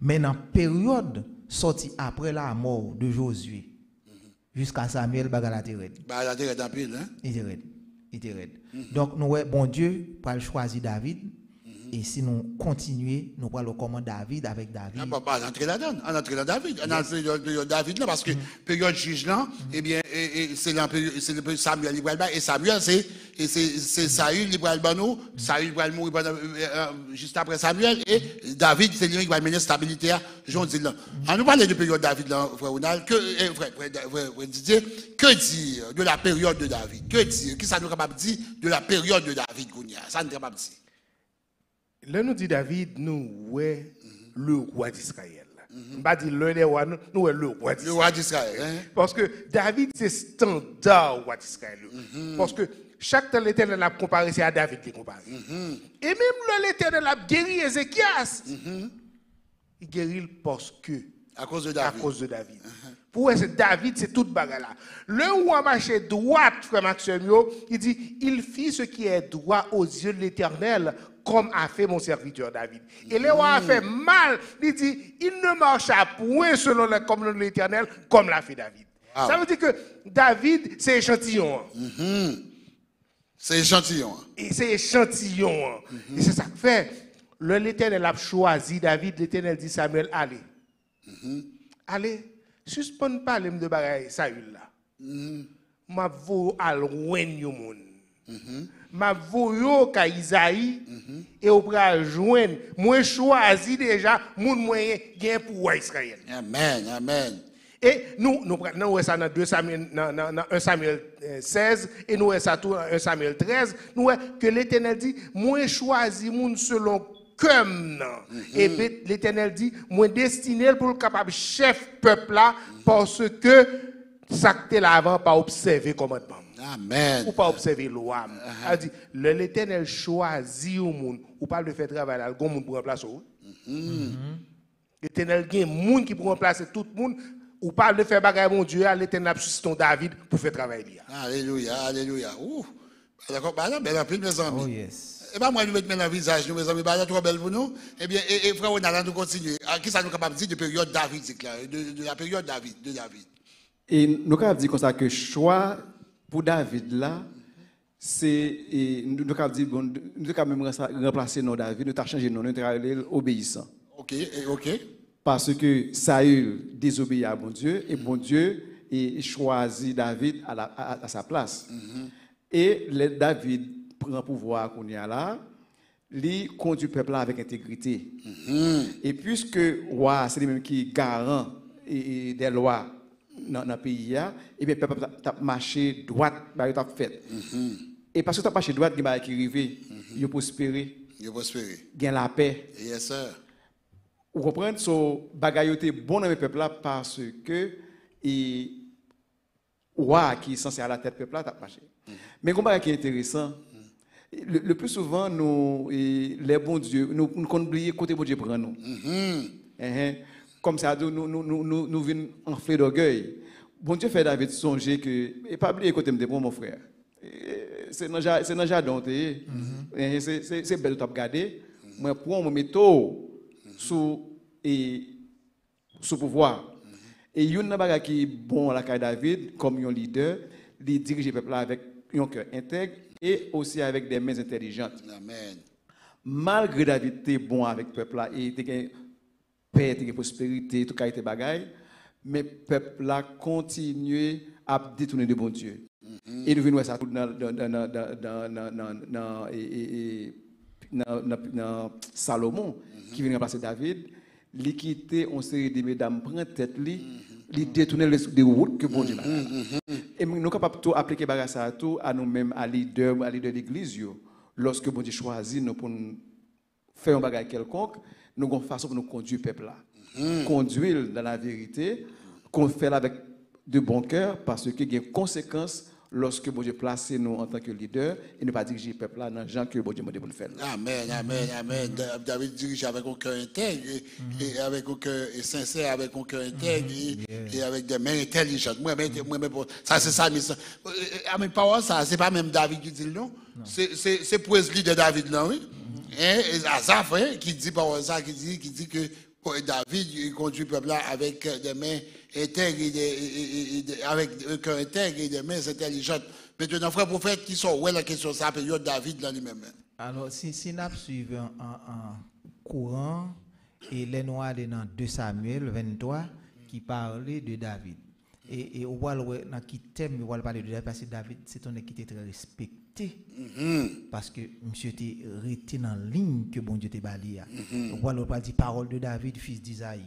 Mais dans la période sortie après la mort de Josué, jusqu'à Samuel, bagala terred. Bagala terred en pile, hein? Il était raide. Donc, nous, bon Dieu, pour choisir David. Et si nous continuons, nous parlons comment David avec David. On va entrer là-dedans. On entre dans David. On entre dans David là, parce que période juge là, eh bien, c'est le Samuel Libralba. Et Samuel, c'est Saül Libralbano. Saül Libralba juste après Samuel. Et David, c'est lui qui va mener stabilité à Jean là. On nous parle de période David là, frère Ronald. Frère Didier, que dire de la période de David? Que dire? Qui ça nous capable de dire de la période de David, Gounia? Ça nous capable de dire. Là, nous dit David, nous, ouais, le roi d'Israël. On va dire le roi, nous, le roi d'Israël. Le roi d'Israël. Hein? Parce que David, c'est standard roi d'Israël. Parce que chaque temps, l'Éternel a comparé, c'est à David qui comparé. Et même l'Éternel a guéri Ézéchias. Il guérit parce que. À cause de David. À cause de David. Pour David, c'est toute bagarre là. Le roi marché droit, frère Maxime, il dit, il fit ce qui est droit aux yeux de l'Éternel, comme a fait mon serviteur David. Et le roi a fait mal. Il dit, il ne marcha point selon comme l'Éternel, comme l'a fait David. Wow. Ça veut dire que David, c'est échantillon. C'est échantillon. Et c'est échantillon. Et c'est ça que fait. L'Éternel a choisi David. L'Éternel dit, Samuel, allez. Allez. Suspend pas les de bagaille Saül là. Ma vo al loin yo moun. Ma vo yo ka Isaïe et au bras joindre moi choisi déjà moun moyen gain pour Israël. Amen, amen. Et nous ça dans 2 Samuel dans 1 Samuel 16 et nous ça tout 1 Samuel 13, nous que l'Éternel dit moi choisi moun selon cœur. Et l'Éternel dit, moi destiné pour le capable chef peuple là, parce que ça que là avant pas observer commandement. Amen. Ou pas observer loi. Elle dit, l'Éternel choisit au monde, ou pas le faire travailler là, le monde pour remplacer. L'Éternel gagne monde qui pour remplacer tout le monde, ou pas le faire bagaille mon Dieu, l'Éternel a suscité David pour faire travailler. Alléluia, alléluia. D'accord, bah là, belle appel, mes amis. Oh yes. Et pas moi, nous mettons dans le visage, mes amis, bah là, trop belle pour nous. Eh bien, et frère, on a nous continuer. Qui ça nous capable de dire de période davidique, là, de la période de David. Et nous avons dit comme ça que choix pour David là, c'est nous avons dit bon, nous avons même remplacé nos David, nous avons changé nos, nous avons obéissant. OK. Parce que Saül désobéit à bon Dieu et bon Dieu choisit David à sa place. Et David prend pouvoir qu'on y a là, il conduit le peuple là avec intégrité. Et puisque roi c'est lui-même qui garant des lois dans le pays, et bien le peuple a marché droite, il a fait. Et parce que tu as marché droite, il a arrivé, il a prospéré, il a la paix. Yes, sir. Vous comprenez, so bagaille était bon dans le peuple là parce que roi qui est censé à la tête peuple là t'a marché. Mais comment qui est intéressant, le plus souvent nous les bons dieux nous oublier côté bon Dieu prend nous. Comme ça nous venons enfler d'orgueil. Bon Dieu fait David songer que et pas oublier côté me mon frère. C'est dans jardin c'est belle de regarder. Moi prends mon métaux sous pouvoir. Et il y a une bagarre qui est bon à la caille David, comme un leader, il dirige le peuple avec un cœur intègre et aussi avec des mains intelligentes. Amen. Malgré David était bon avec le peuple là, et il était paix, il prospérité, tout qualité bagaille, mais le peuple là continue à détourner de bon Dieu. Et nous venons voir ça tout dans Salomon qui vient remplacer David, il quittait une série de mesdames prend tête il détournait les routes que bon Dieu a. Et nous sommes capables de appliquer ça à nous-mêmes, à leader de l'église. Lorsque bon Dieu choisit nous pour faire un bagage quelconque, nous avons une façon pour nous conduire le peuple là. Conduire dans la vérité, qu'on fait avec de bon cœur, parce qu'il y a des conséquences lorsque bon Dieu place nous en tant que leader et ne pas diriger le peuple là dans les gens que bon Dieu m'a demandé de faire. Amen. David dirige avec un cœur intègre et avec un cœur sincère, avec un cœur intègre et avec des mains intelligentes. Moi, ça c'est ça. Mais pas ça, c'est pas même David qui dit non. C'est Presley de David là, oui. Et Asaph qui dit par ça, qui dit que David il conduit le peuple là avec des mains intègres avec un cœur intègre et des mains intelligentes. Maintenant, frère prophète, qui sont la question de sa période David là lui-même. Alors, si nous suivons en courant, et les noirs aller dans 2 Samuel 23 qui parlait de David. Et on voit dans qui thème, on va parler de David parce que David, c'est un qui était très respecté. Parce que monsieur était resté dans la ligne que bon Dieu t'a balisé. On voit le dit parole de David, fils d'Isaïe.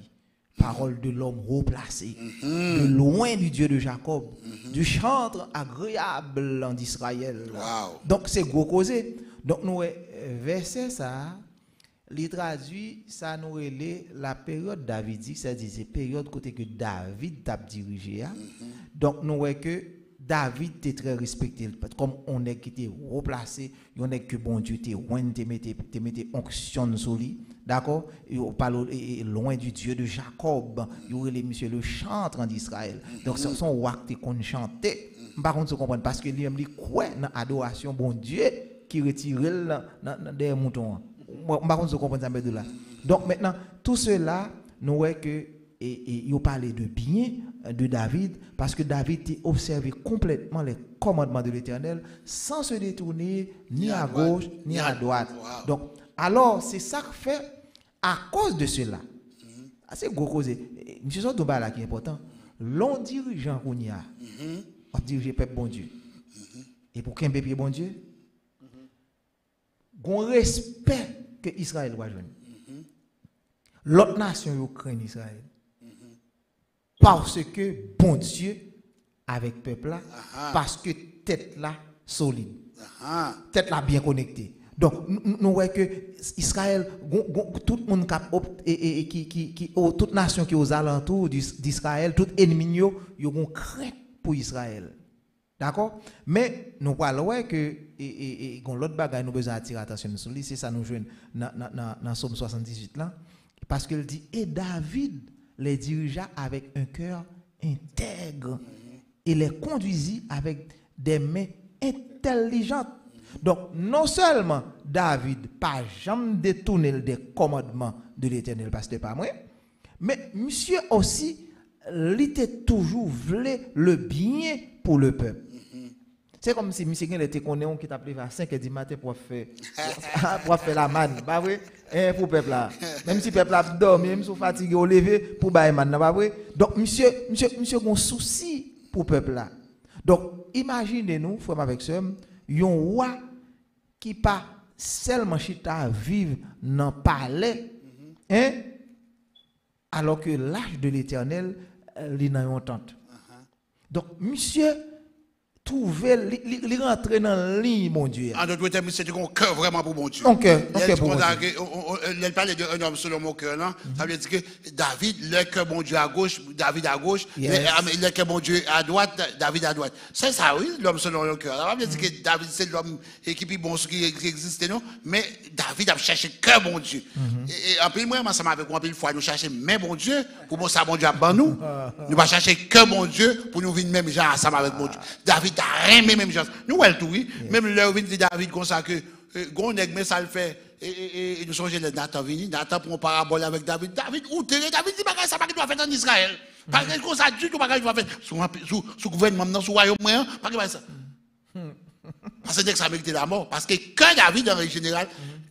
Parole de l'homme haut placé, de loin du Dieu de Jacob, du chantre agréable en Israël. Wow. Donc c'est gros causé. Donc nous verset ça, il traduit ça nous relève la période davidique, c'est-à-dire c'est période côté que David t'a dirigé. Donc nous voyons que David était très respecté, comme on est qui était replacé, on est que bon Dieu te mettait onction sur lui. D'accord? On parle loin du Dieu de Jacob. Il y aurait les monsieur le chantre en Israël. Donc, c'est son roi qu'on chantait. Par contre, vous comprenez, parce que lui-même, il croit dans l'adoration, bon Dieu, qui retire des moutons. Par contre, vous comprenez ça, là. Donc, maintenant, tout cela, nous voyons que, il parlait de bien de David, parce que David a observé complètement les commandements de l'Éternel, sans se détourner ni à gauche, ni à droite. Wow. Donc, alors, c'est ça que fait. À cause de cela, c'est gros cause. Monsieur Sotoba là qui est important. L'on dirigeant qu'on y a, on dirige le peuple bon Dieu. Et pour qu'un peuple bon Dieu, qu'on respect que Israël doit jouer. L'autre nation craint Israël. Parce que bon Dieu avec le peuple là, parce que tête là solide, tête là bien connectée. Donc, nous voyons que Israël, tout le monde toute nation qui est aux alentours d'Israël, tout ennemi, ils ont crainte pour Israël. D'accord? Mais nous voyons que l'autre bagaille, nous besoin d'attirer l'attention sur lui, c'est ça nous jouons dans Somme 78 là. Parce qu'il dit, et David les dirigea avec un cœur intègre et les conduisit avec des mains intelligentes. Donc, non seulement David pas jamais détourné des commandements de l'Éternel, parce que ce n'est pas moi, mais monsieur aussi, il était toujours voulu le bien pour le peuple. C'est comme si monsieur était connu qui t'appelait à 5h du matin pour faire la manne, pas vrai? Pour le peuple là. Même si le peuple a dormi, même si fatigué au lever pour bailler manne, pas vrai? Donc monsieur a un souci pour le peuple là. Donc imaginez-nous, frère avec sœur, un roi qui pas seulement chita vivre dans le palais, hein? Alors que l'âge de l'Éternel, il est dans une tente. Donc monsieur trouver, il rentrer dans la ligne, mon Dieu. En d'autres termes, c'est un cœur vraiment pour mon Dieu. Un cœur pour mon Dieu. Elle parlait d'un homme selon mon cœur, là. Ça veut dire que David, le cœur bon Dieu à gauche, David à gauche, le cœur bon Dieu à droite, David à droite. C'est ça, oui, l'homme selon le cœur. Ça veut dire que David, c'est l'homme qui est bon, ce qui existe, non? Mais David a cherché cœur bon Dieu. Et en plus, moi, ça avec moi, une fois, nous chercher même bon Dieu, pour bon ça, bon Dieu, à nous. Nous va chercher cœur bon Dieu, pour nous vivre même genre ensemble avec bon Dieu. David a rien, même chose. Nous, elle tout, oui. Même l'heure où dit David, comme ça, que, Goneg, mais ça le fait. Et nous sommes de Nathan vini. Nathan pour une parabole avec David. David, où t'es? David dit, ça pas qu'il doit faire en Israël. Parce que comme ça, du tout, pas qu'il doit faire. Sous gouvernement, sous royaume, pas qu'il ça. Parce que ça mérite la mort. Parce que David, en règle générale,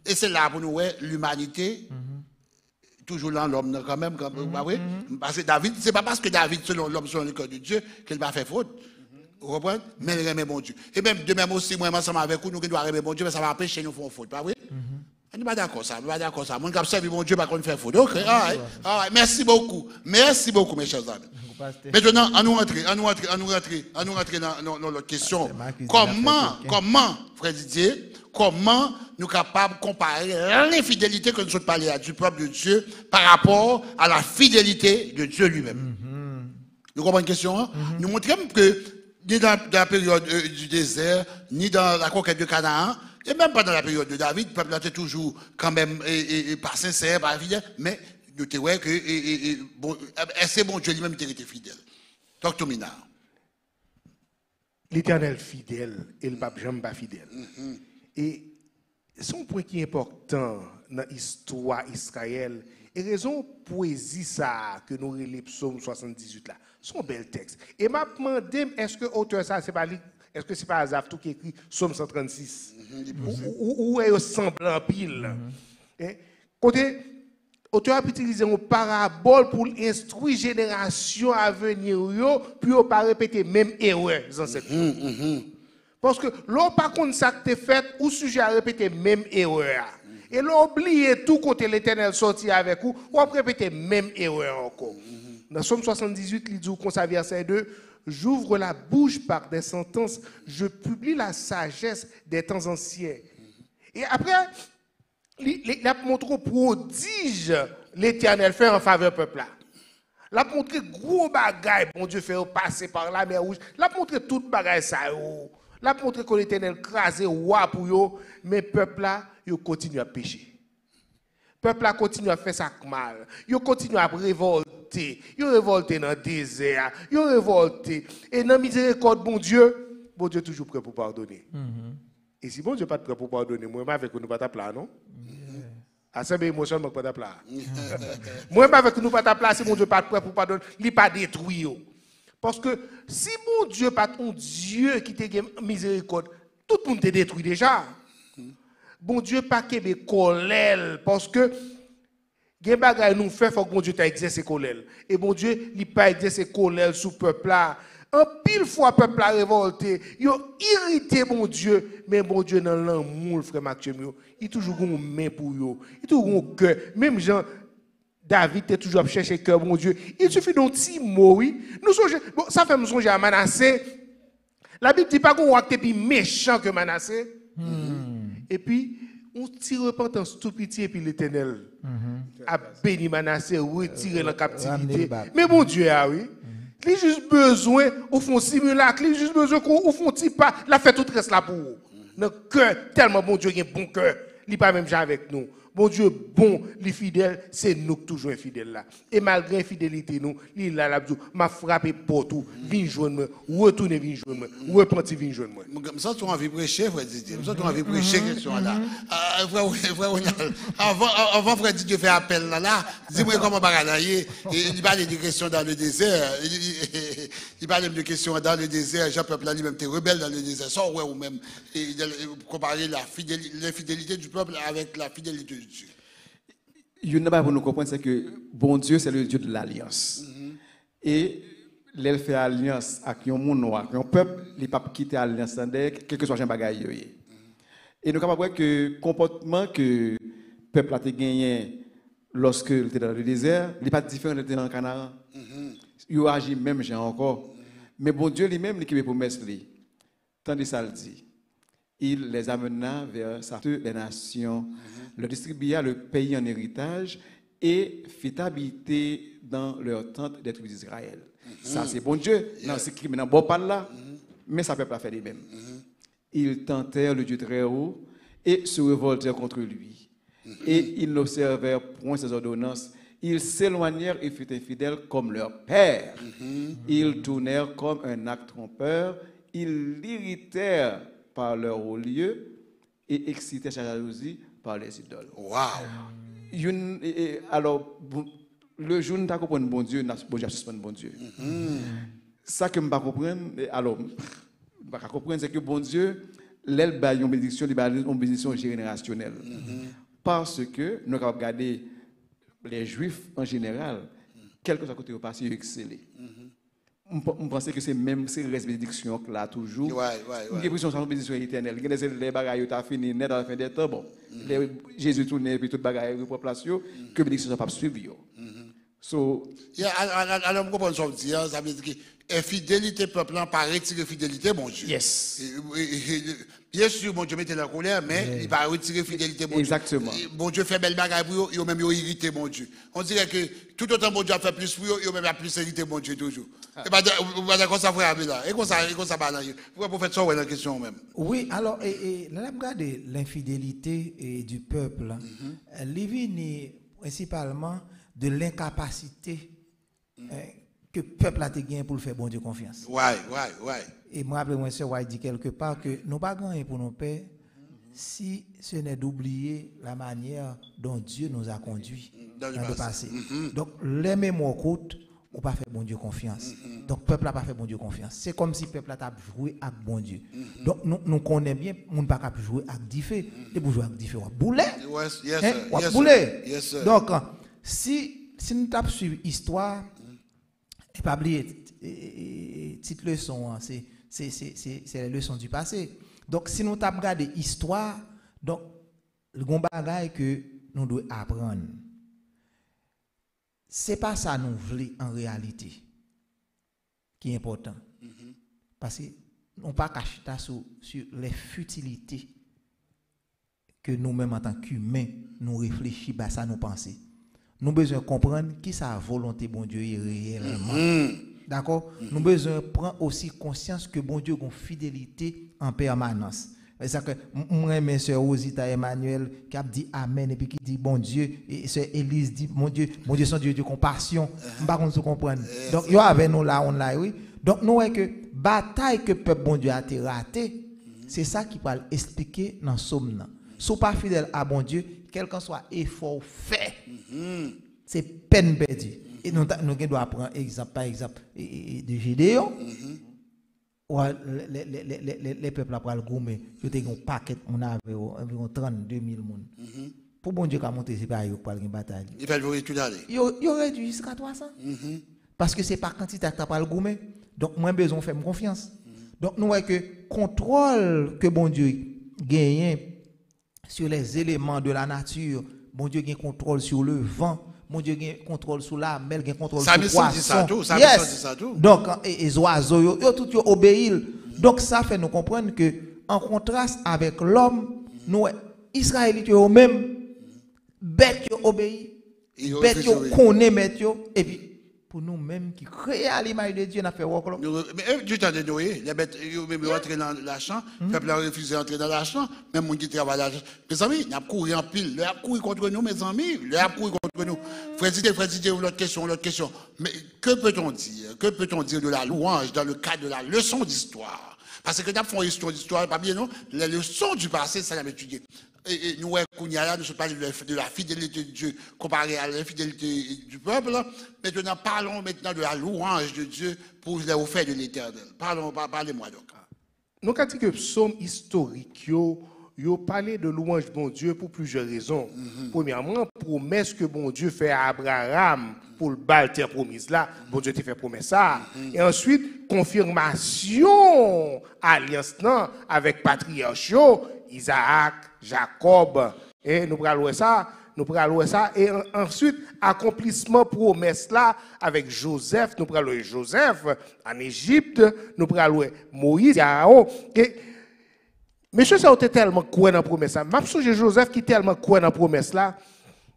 et c'est là pour nous, l'humanité, toujours dans l'homme, quand même, parce que David, c'est pas parce que David, selon l'homme, selon le cœur de Dieu, qu'il va faire faute. Vous comprenez? Mais il remet bon Dieu. Et même de même aussi, moi, ensemble avec vous, nous qui doit remettre bon Dieu, mais ça va empêcher nous de faire faute, pas vrai? On n'est pas d'accord ça, on n'est pas d'accord ça. Mon qui a servi bon Dieu, pas qu'on fait faute. Ok, merci beaucoup. Merci beaucoup, mes chers amis. Maintenant, on nous rentrer dans l'autre question. Comment, frère Didier, comment nous sommes capables de comparer l'infidélité que nous sommes parlé du peuple de Dieu par rapport à la fidélité de Dieu lui-même? Nous comprenons une question? Hein? Nous montrons que ni dans la période du désert, ni dans la conquête de Canaan, et même pas dans la période de David, le peuple était toujours quand même pas sincère, pas fidèle, mais nous te voyons que c'est bon Dieu lui-même qui était fidèle. Docteur Minard. L'Éternel fidèle et le pape jamais pas fidèle. Et son point qui est important dans l'histoire d'Israël, et raison poésie ça que nous relèvons Psaume 78 là, son bel texte. Et m'a demandé est-ce que auteur ça c'est pas est-ce que c'est pas Asaph tout qui écrit Psaume 136 ou est semblant pile. Côté auteur a utilisé une parabole pour instruire génération à venir yo puis on pas répéter même erreur dans cette parce que l'on pas contre ça que t'es fait ou sujet à répéter même erreur. Et l'on oublie tout côté l'Éternel sorti avec vous, ou on répéter même erreur encore. Dans Somme 78, il dit comme ça, verset 2, j'ouvre la bouche par des sentences, je publie la sagesse des temps anciens. Et après, il a montré prodige l'Éternel fait en faveur du peuple là. Il a montré gros bagaille, bon Dieu fait passer par la mer rouge. Il a montré tout bagaille ça. Il a montré que l'Éternel crasé roi pour eux, mais le peuple là, il continue à pécher. Le peuple là continue à faire ça mal. Il continue à révolter. Il révolte dans le désert. Il révolte. Et dans la miséricorde, bon Dieu est toujours prêt pour pardonner. Et si bon Dieu n'est pas prêt pour pardonner, moi, avec nous, pas ta plat, non? À ça, émotion, pas ta plat. Moi, avec nous, pas ta plat, si bon Dieu n'est pas prêt pour pardonner, il n'est pas détruit. Parce que si mon Dieu n'est pas ton Dieu qui te miséricorde, tout le monde te détruit déjà. Bon Dieu pas qu'est colère parce que gen bagay nous fait faut que bon Dieu t'a exercé colère et bon Dieu il pas exercé colère sur peuple là en pile fois peuple a révolté yo irrité bon Dieu mais bon Dieu dans l'amour frère Mathieu il toujours une main pour yo il toujours un cœur même Jean David est toujours chercher cœur bon Dieu il suffit d'un petit mot oui nous songe bon ça fait nous songer à Manassé la Bible dit pas qu'on roi qui est plus méchant que Manassé. Et puis, on tire repentance tout petit et puis l'Éternel a béni Manassé, retiré la captivité. Mais bon Dieu, ah oui. Il a juste besoin, au fond, simulacre, il a juste besoin qu'on fond pas, la fait tout reste là pour vous. Notre cœur, tellement bon Dieu, il a un bon cœur, il n'est pas même jamais avec nous. Bon Dieu, bon, les fidèles, c'est nous qui toujours infidèles là. Et malgré l'infidélité, nous, il là, là, m'a frappé pour tout, viens joindre moi, retourner, viens joindre moi, repentir, viens joindre moi. Ça, tu as envie de prêcher, frère Didier. Ça, tu as envie de prêcher, question là. Avant, frère Didier fait appel là, dis-moi comment baganailler. Il parlait de questions dans le désert. Il parlait de questions dans le désert. Jean-Peuple là, lui-même, t'es rebelle dans le désert. Ça, ouais, ou même, comparer l'infidélité du peuple avec la fidélité de Dieu. Il y a pour nous comprendre, c'est que bon Dieu, c'est le Dieu de l'alliance. Et l'elle fait alliance avec un monde noir, avec un peuple, il ne peut pas quitter l'alliance, quel que soit un bagage. Et nous sommes capables de voir que le comportement que le peuple a gagné lorsque il était dans le désert, il n'est pas différent de dans le Canaan. Il agit même encore. Mais bon Dieu lui-même, il a promesse. Tandis ça le dit. Il les amena vers toutes les nations, leur distribua le pays en héritage et fit habiter dans leur tente des tribus d'Israël. Ça, c'est bon Dieu. Non, c'est qui maintenant, bon pas là, mais ça ne peut pas faire les mêmes. Ils tentèrent le Dieu très haut et se révoltèrent contre lui. Et ils n'observèrent point ses ordonnances. Ils s'éloignèrent et furent infidèles comme leur père. Ils tournèrent comme un acte trompeur. Ils l'irritèrent par leur haut lieu et excitaient sa jalousie par les idoles. Wow! Alors, le jour où nous comprenons bon Dieu, bon Dieu suspend bon Dieu. Ça que je ne comprends alors, je comprendre c'est que bon Dieu, l'aile a une bénédiction générationnelle. Parce que nous avons regardé les Juifs en général, quel que soit côté au passé, ils excellaient. On pense que c'est même ces bénédictions là toujours. Une bénédiction sans bénédiction éternelle. Les bagailles ont fini net à la fin des temps. Bon, Jésus tourne et puis toute bagaille pour place que bénédiction ne pas suivre. Alors, je comprends ce que tu dis. Ça veut dire que infidélité peuple pas retirer fidélité, mon Dieu. Yes. Bien sûr, mon Dieu mettait la colère, mais il va retirer fidélité, mon Dieu. Exactement. Bon Dieu fait belle bagaille pour eux, ils ont même irrité, mon Dieu. On dirait que tout autant bon Dieu a fait plus pour eux, ils ont même plus irrité, mon Dieu, toujours. Et pas d'accord, ça frère là. Et comme ça, pourquoi vous faites ça, la question même? Oui, alors, là, regardez l'infidélité du peuple. Elle vient principalement de l'incapacité que le peuple a gagné pour faire bon Dieu confiance. Ouais. Et moi, après, moi, je dit quelque part que nous pas gagné pour nos pères si ce n'est d'oublier la manière dont Dieu nous a conduits dans le passé. Donc, les mémoires courtes, on pas fait bon Dieu confiance. Donc, le peuple n'a pas fait bon Dieu confiance. C'est comme si le peuple a joué avec bon Dieu. Donc, nous connaissons bien, on ne peut pas jouer avec Diffé. Et pour jouer avec Diffé, on va bouler. Donc, si nous avons suivi l'histoire, et pas oublier, petite leçon, c'est les leçons du passé. Donc, si nous avons regardé l'histoire, donc, le bon bagage que nous devons apprendre, ce n'est pas ça que nous voulons en réalité, qui est important. Parce que nous ne pas cacher sur les futilités que nous-mêmes, en tant qu'humains, nous réfléchissons, à ça nous pensons. Nous avons besoin de comprendre qui sa volonté, bon Dieu, est réellement. D'accord? Nous avons besoin de prendre aussi conscience que bon Dieu a une fidélité en permanence. C'est ça que moi, mes soeurs Rosita Emmanuel, qui a dit Amen, et puis qui dit bon Dieu, et sœur Élise dit mon Dieu, son Dieu de compassion. Nous ne pouvons pas comprendre. Donc, il y avait nous là, oui. Donc, nous voyons que bataille que le peuple bon Dieu a été raté, c'est ça qui va expliquer dans le psaume. Si vous n'êtes pas fidèle à bon Dieu, quel que soit effort fait, c'est peine perdue. Et nous devons prendre exemple, par exemple de Gédéon. Les peuples après le gourmet, je t'ai un paquet, on avait environ 32 000 personnes. Pour bon Dieu, quand monter, c'est pas pour une bataille. Il va tout aller. Il aurait dû jusqu'à 300. Parce que c'est par quantité que tu as le gourmet. Donc, moi, besoin de faire confiance. Donc, nous voyons que le contrôle que bon Dieu gagne sur les éléments de la nature, bon Dieu gagne contrôle sur le vent, bon Dieu gagne contrôle sur la mer, gagne contrôle sur le poisson. Ça tout. Donc, les oiseaux, tout obéissent. Donc, ça fait nous comprendre que, en contraste avec l'homme, nous, Israélites eux-mêmes, bêtes obéissent, bêtes connaissent bêtes, et puis pour nous-mêmes qui créons à l'image de Dieu, on a fait work. Mais du temps de Noé, les bêtes, ils ont rentré dans la chambre, le peuple a refusé d'entrer dans la chambre, même les gens qui travaillent là. Mes amis, ils ont couru en pile, ils ont couru contre nous, mes amis, ils ont couru contre nous. Frère Didier, l'autre question. Mais que peut-on dire? Que peut-on dire de la louange dans le cadre de la leçon d'histoire? Parce que nous avons fait une histoire d'histoire, pas bien, non? Les leçons du passé, ça l'a étudié. Et nous, nous parlons de la fidélité de Dieu comparée à l'infidélité du peuple. Maintenant, parlons maintenant de la louange de Dieu pour les offres de l'éternel. Parlez-moi donc. Nous avons dit que psaume historique, yo parlé de louange de bon Dieu pour plusieurs raisons. Premièrement, promesse que bon Dieu fait à Abraham pour le bal terre promise là, bon Dieu te fait promesse ça. Et ensuite, confirmation alliance non avec patriarches Isaac, Jacob, et nous prenons ça. Et ensuite, accomplissement promesse là avec Joseph, nous prenons Joseph en Égypte, nous prenons Moïse, Aaron. Et monsieur, ça a été tellement quoi dans la promesse là. Même si Joseph qui tellement quoi dans la promesse là,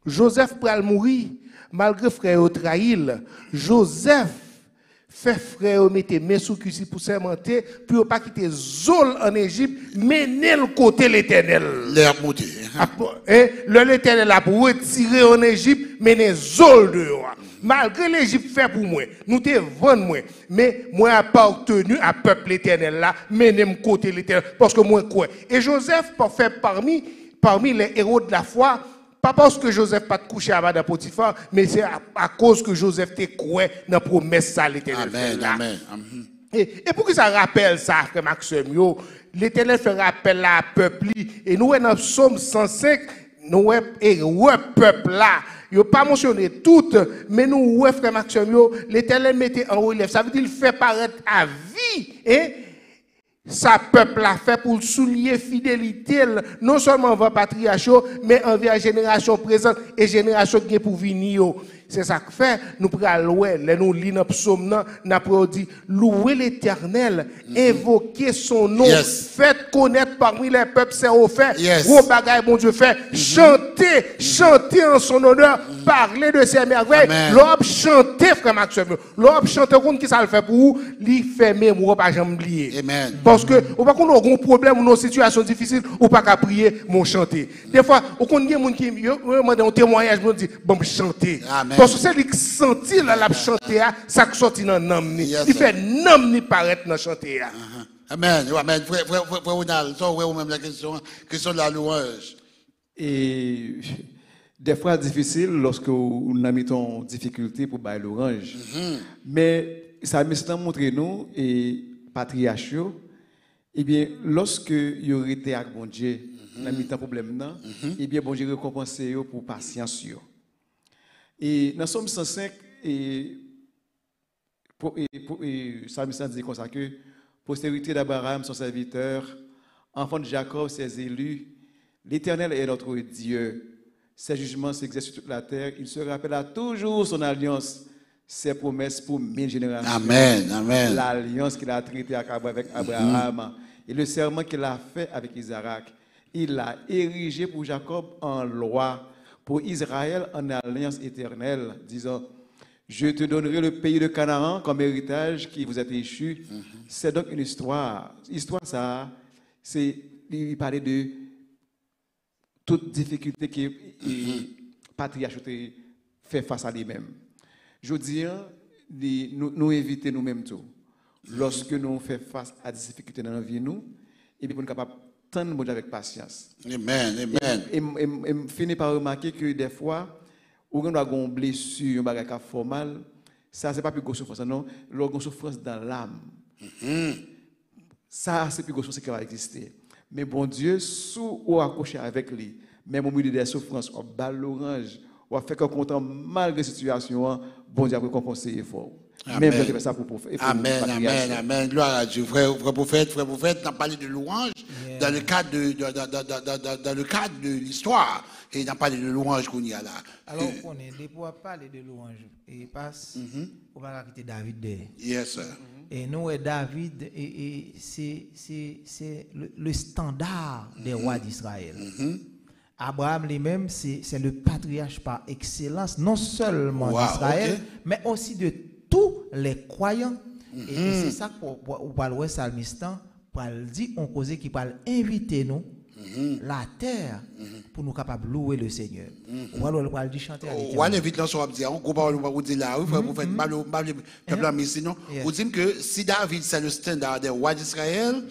Joseph pral mourir, malgré frère au trahil. Joseph fait frère mettre mes sous cuisine pour sermenter, pour pas quitter Zol en Égypte, mener le côté l'Éternel. L'air monté. L'Éternel a pour retirer en Égypte, mener Zol dehors. Malgré l'Égypte fait pour moi, nous te vendre moi, mais moi appartenu à peuple l'Éternel là, mener le côté l'Éternel parce que moi quoi. Et Joseph fait parmi les héros de la foi. Pas parce que Joseph pas couché à Madame Potiphar, mais c'est à cause que Joseph te croit dans la promesse ça l'Éternel. Amen. Et pour que ça rappelle ça, frère Maxime, l'Éternel fait rappel à peuple. Et nous, dans Psaume 105, nous avons peuple là. Il n'a pas mentionné tout, mais nous, frère Maxime, l'Éternel mettait en relief. Ça veut dire qu'il fait paraître à vie. Sa peuple a fait pour souligner fidélité, non seulement envers patriarche, mais envers la génération présente et génération qui est pour venir. C'est ça que fait, nous prenons louer, nous lisons dans psaume, nous dit, louer l'Éternel, invoquer son nom, faites connaître parmi les peuples ses offert, gros bagaille, bon Dieu fait, chanter en son honneur, parler de ses merveilles, l'homme chanter, frère Maxime, l'homme chanter, qui ça le fait pour vous, lui fait mémoire, pas jamais oublier. Parce que, ou pas qu'on a un problème ou une situation difficile, ou pas qu'à prier, mon chanter. Des fois, ou qu'on y a des gens qui me un témoignage, me dit, bon, chanter. Parce que c'est lui qui sentit la chanter, ça qui sortit dans l'âme. Il fait l'âme ni paraître dans chanter. Amen. Frère Ronald, ça, ou même la question de la louange. Et des fois difficile lorsque nous avons difficulté pour bailler l'orange. Mais ça m'a montré nous et patriarches, eh bien lorsque il aurait été avec bon Dieu dans le problème eh bien bon Dieu récompensé pour patience. Et dans Somme 105 ça dit comme ça que postérité d'Abraham son serviteur, enfant de Jacob ses élus, l'Éternel est notre Dieu. Ses jugements s'exercent sur toute la terre. Il se rappellera toujours son alliance, ses promesses pour 1000 générations. Amen. L'alliance qu'il a traitée avec Abraham et le serment qu'il a fait avec Isaac. Il l'a érigé pour Jacob en loi, pour Israël en alliance éternelle, disant, je te donnerai le pays de Canaan comme héritage qui vous est échu. C'est donc une histoire. L'histoire, ça, c'est, il parlait de toute difficulté que le patriarche fait face à lui-même. Je dis, nous éviter nous-mêmes tout. Lorsque nous faisons face à des difficultés dans la vie, et puis nous sommes capables d'attendre avec patience. Amen. Et je finis par remarquer que des fois, ou on a une blessure, un bagage formal, ça c'est pas plus grosse souffrance, non, une souffrance dans l'âme. Ça c'est plus grosse souffrance qui va exister. Mais bon Dieu, sous ou accroché avec lui, même au milieu des souffrances, on bat l'orange, on fait qu'on content malgré la situation, bon Dieu a récompensé l'effort. Même si ça pour prophète. Amen. Gloire à Dieu. Frère prophète, n'a parlé de louange dans le cadre de l'histoire. Et n'a parlé de louange qu'on y a là. Alors, on est pour parler de louange. Et passe, on va quitter David derrière. Yes, sir. Et nous, David, c'est le standard des rois d'Israël. Abraham lui-même, c'est le patriarche par excellence, non seulement d'Israël, mais aussi de tous les croyants. Et c'est ça qu'on parle de Salmiste, pour dire, on cause qui parle inviter nous, la terre, pour nous capables de louer le Seigneur. On va dire chanter à l'Éternel. On invite là sur dire, on comprend vous dire là, vous faites mal au peuple, mais sinon, vous dites que si David c'est le standard des rois d'Israël,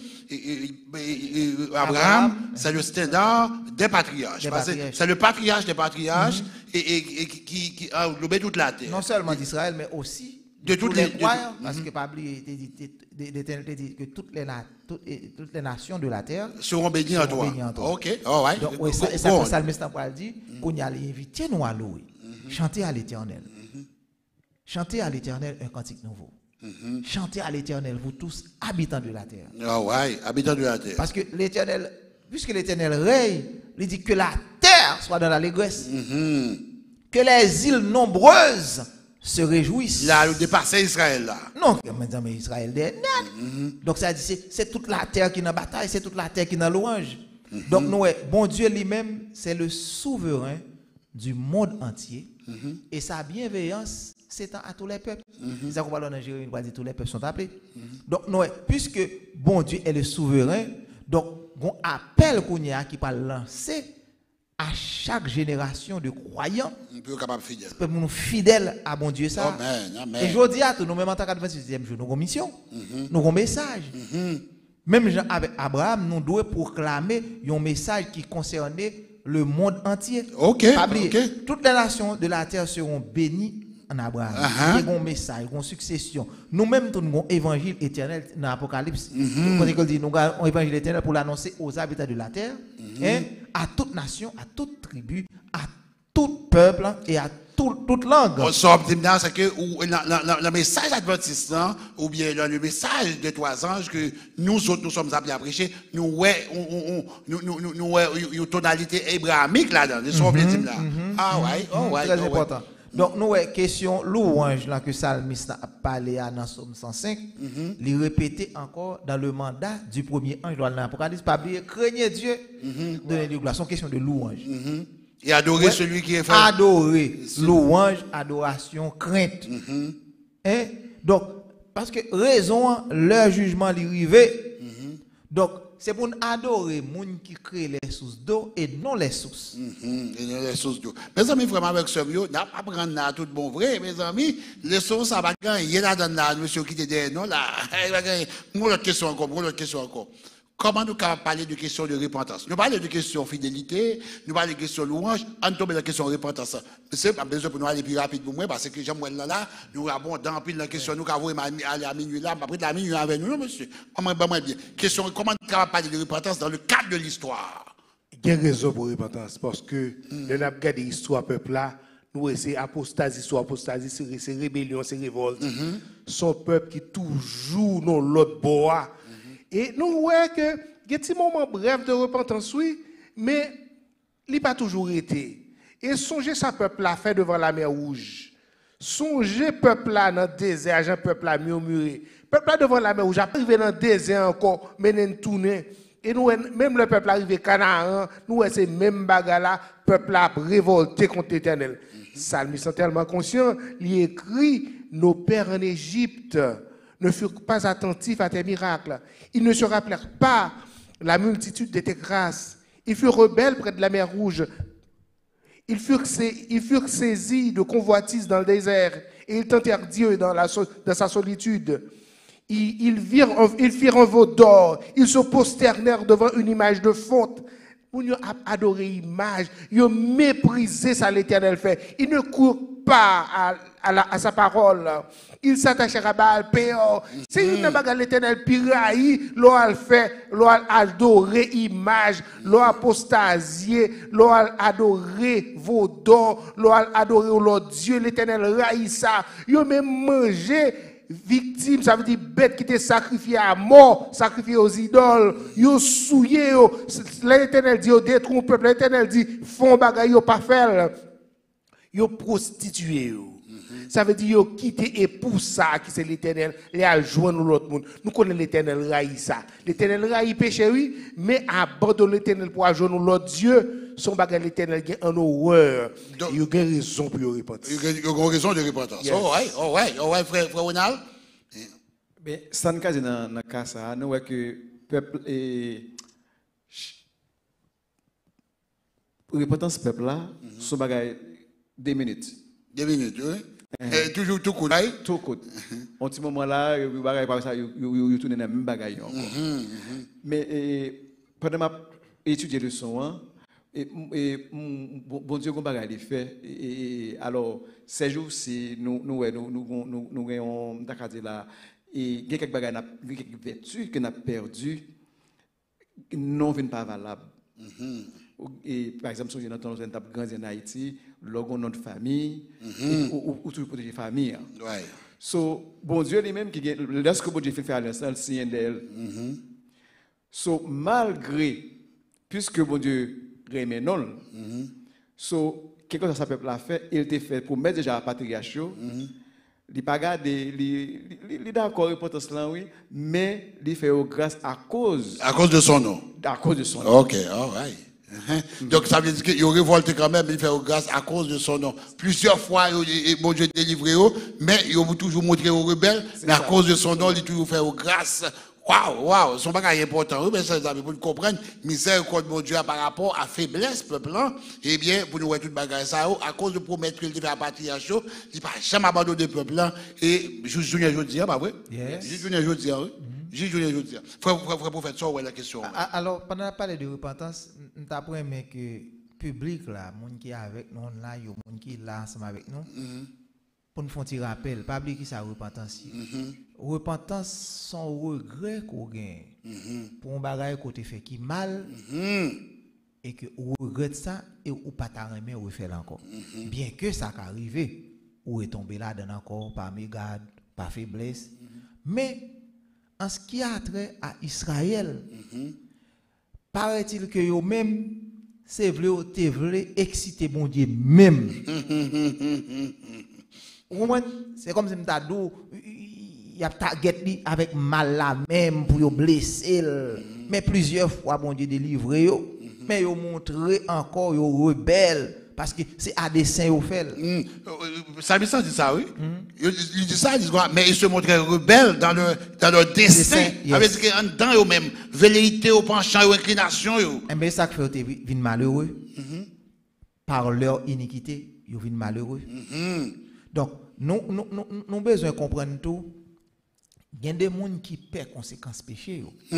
Abraham c'est le standard des patriarches. C'est le patriarche des patriarches et qui a englobé toute la terre. Non seulement d'Israël, mais aussi de tous les croyants, parce que Pablo dit que toutes les nations de la terre seront bénies en toi. Ok, all right. Donc, et ça que Salmiste a dit, qu'on y a invité nous à louer, chanter à l'Éternel. Chanter à l'Éternel un cantique nouveau. Chantez à l'Éternel, vous tous, habitants de la terre. Ah ouais, habitants de la terre. Parce que l'Éternel, puisque l'Éternel règne, il dit que la terre soit dans l'allégresse. Que les îles nombreuses se réjouissent. Là, le dépassé Israël là. Non, mais Israël est net. Donc ça dit, c'est toute la terre qui est en bataille, c'est toute la terre qui est en louange. Donc nous, bon Dieu lui-même, c'est le souverain du monde entier. Et sa bienveillance s'étend à tous les peuples. C'est ça qu'on parle dans Jérémie, on va dire tous les peuples sont appelés. Donc nous, puisque bon Dieu est le souverain, donc on appelle qu'on y a qui va lancer à chaque génération de croyants, nous fidèles à bon Dieu ça. Amen. Et je dis à tous, nous même en tant qu'adventiste, nous avons une mission, nous avons un message. Même avec Abraham, nous devons proclamer un message qui concernait le monde entier. Toutes les nations de la terre seront bénies en Abraham. Il y a un message, une succession. Nous-mêmes, nous avons un évangile éternel dans l'Apocalypse. Nous avons un évangile éternel pour l'annoncer aux habitants de la terre, à toute nation, à toute tribu, à tout peuple et à toute langue. C'est que le message adventiste, ou bien le message des trois anges que nous sommes appelés à prêcher, nous une tonalité abrahamique là-dedans. Très important. Donc, nous, question louange là, que Salmiste a parlé dans Somme 105, il répétait encore dans le mandat du premier ange dans l'Apocalypse, pas oublier, craignez Dieu, donnez-lui gloire. C'est une question de louange. Et adorer celui qui est fait. Adorer, louange, adoration, crainte. Donc, parce que raison, leur jugement est arrivé. Donc, c'est pour adorer les gens qui créent les sources d'eau et non les sources. Et non les sources d'eau. Mes amis, vraiment, avec ce mieux, n'a pas prendre là tout bon vrai, mes amis. Les sources, ça va gagner. Il y a là-dedans, monsieur qui était derrière nous, là. Il va gagner. Mon autre question encore. Comment nous pouvons parler de questions de repentance? Nous parlons de questions de fidélité, nous parlons de questions de louange, on tombe dans la question de repentance. C'est pas besoin pour nous aller plus rapide pour moi, parce que j'aime là, nous avons dans pile la question, nous avons aller à minuit là, après de la minuit avec nous, non, monsieur. Comment bien. Question, comment nous pouvons parler de repentance dans le cadre de l'histoire? Il y a raison pour repentance, parce que nous avons regardé l'histoire peuple là, nous c'est apostasie, c'est rébellion, c'est révolte. Son peuple qui toujours dans l'autre bois. Et nous voyons que il y a un petit moment bref de repentance, oui, mais il n'a pas toujours été. Et songez ça peuple là fait devant la mer Rouge. Songez peuple là dans le désert, Jean peuple là murmuré. Peuple là devant la mer Rouge, arrivé dans le désert encore, mais nous tourner. Et nous, même le peuple arrivé Canaan, nous c'est même bagarre là, peuple là révolté contre l'Éternel. Salmiste sont tellement conscients, il écrit nos pères en Égypte ne furent pas attentifs à tes miracles. Ils ne se rappelèrent pas la multitude de tes grâces. Ils furent rebelles près de la mer Rouge. Ils furent saisis de convoitises dans le désert et ils tentèrent Dieu dans sa solitude. Ils firent un veau d'or. Ils se prosternèrent devant une image de fonte. Ils ont adoré l'image. Ils ont méprisé ça l'Éternel fait. Ils ne courent pas à sa parole. Ils s'attachèrent à Baal Péor. C'est une bagarre l'Éternel piraille, l'on a fait, l'on a adoré image, l'on a apostasié, l'on a adoré vos dons, l'on a adoré l'autre Dieu, l'Éternel raille ça. Ils ont même mangé victime, ça veut dire bête qui était sacrifiée à mort, sacrifiée aux idoles. Ils ont souillé, l'Éternel dit, détruit le peuple, l'Éternel dit, font bagaille, ils n'ont pas fait. Ils ont prostitué. Ça veut dire qu'ils ont quitté époux ça, qui c'est l'Éternel, et à joindre l'autre monde. Nous connaissons l'Éternel raï ça. L'Éternel raï péché, oui, mais abandonne l'Éternel pour joindre l'autre Dieu. son bagage l'éternel qui est en horreur. Donc- Il y a raison pour repentir. Il y a une raison de repentance. Yes. Oh ouais, frère Ronald. Mais ça ne casse dans le cas ça, nous voyons que le peuple et repentance peuple là, son bagage 2 minutes. 2 minutes, oui. Et toujours tout coup d'œil. Tout coûte. En ce moment là, le bagage par ça, il tourne dans le même bagage encore. Mais pendant ma étudier le son, hein, bon Dieu, qu'on bagage il fait. Alors, ces jours, c'est nous avons là. Et il y a quelques bagages, quelques vertus que nous avons perdues, non viennent pas valables. Et par exemple, si nous avons grandi en Haïti, logo notre famille, ou toujours protéger la famille. Ouais. So, bon Dieu lui-même, lorsque bon Dieu fait faire l'instant, le signe d'elle. So, malgré, puisque bon Dieu remet non, so, quelque chose que ça peut la faire, il te fait pour mettre déjà à patriarche. Il pas garder, il d'accord importance là oui, mais il fait grâce à cause de son nom. de son nom. Ok, all right. Donc ça veut dire qu'il révolte quand même, il fait grâce à cause de son nom. Plusieurs fois, bon Dieu délivré, mais il a toujours montré aux rebelles, mais à cause de son nom, il a toujours fait grâce. Waouh, son bagage est important. Oui, mais ça, pour comprendre, miséricorde de mon Dieu par rapport à faiblesse, peuple, eh bien, pour nous voir tout bagage ça, à cause de promettre qu'il fait à patriarche, il n'a pas jamais abandonné le peuple, et juste aujourd'hui, pas vrai? Yes. Juste aujourd'hui, oui. Juste aujourd'hui. Frère prophète, ça, ouais, la question. Alors, pendant la parler de repentance, nous avons aimé que le public, là, les gens qui est avec nous, là, les gens qui sont là ensemble avec nous, pour nous faire un petit rappel, pas oublier qui ça repentance. Repentance, son regret qu'on gagne pour un bagage côté fait qui mal et que on regrette ça et ou pas t'arrêter ou faire encore. Bien que ça arrive, ou est tombé là dedans encore par mégarde, par faiblesse, mais en ce qui a trait à Israël, paraît-il que yo même c'est voulu exciter bon Dieu même. C'est comme si m'ta dou y a target avec mal là même pour yo blesser, mais plusieurs fois bon Dieu délivré yo, mais yo montré encore yo rebelle parce que c'est à dessein yo fait. Ça dit ça, oui. Il dit ça, il dit quoi, mais il se montrait rebelle dans leur dessein. Yes. Avec ce qu'en dedans, eux même, velléité, au penchant, aux inclinations. Et bien ça que fait vin malheureux. Par leur iniquité, ils viennent malheureux. Donc, nous besoin de comprendre tout. Il y a des gens qui paient conséquences péché. Il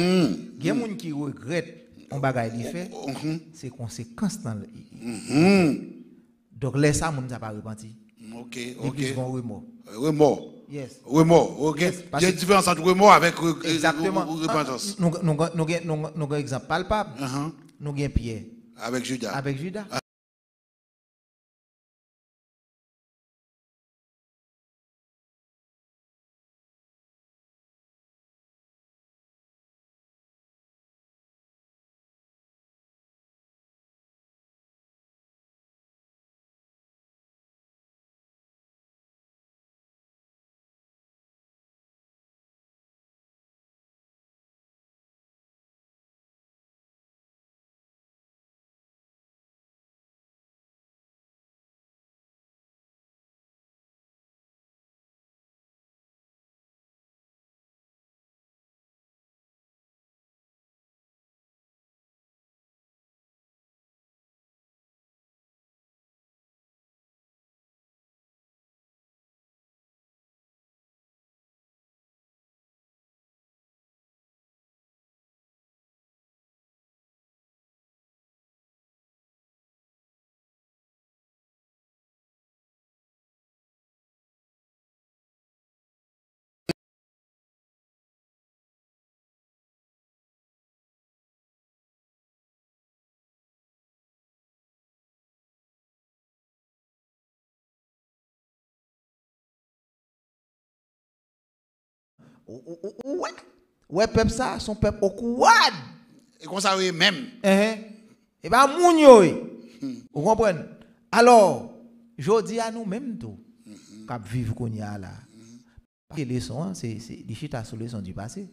y a des gens qui regrettent un bagage qui fait, c'est conséquences dans le. Donc, laisse ça, mon n'a pas repenti. Ok. Ils vont remords. Remords. Yes. Remords, ok. Yes, Il y a une différence entre remords avec Exactement. repentance. Nous avons un exemple palpable. Nous avons Pierre. Avec Judas. Avec Judas. Ouais, peuple ça, son peuple au couade. Et comme ça, oui, même. Et bien, moun yo, vous comprenez? Alors, je dis à nous même tout, cap vivre qu'on y a là. Les leçons, c'est des chita sur les leçons du passé.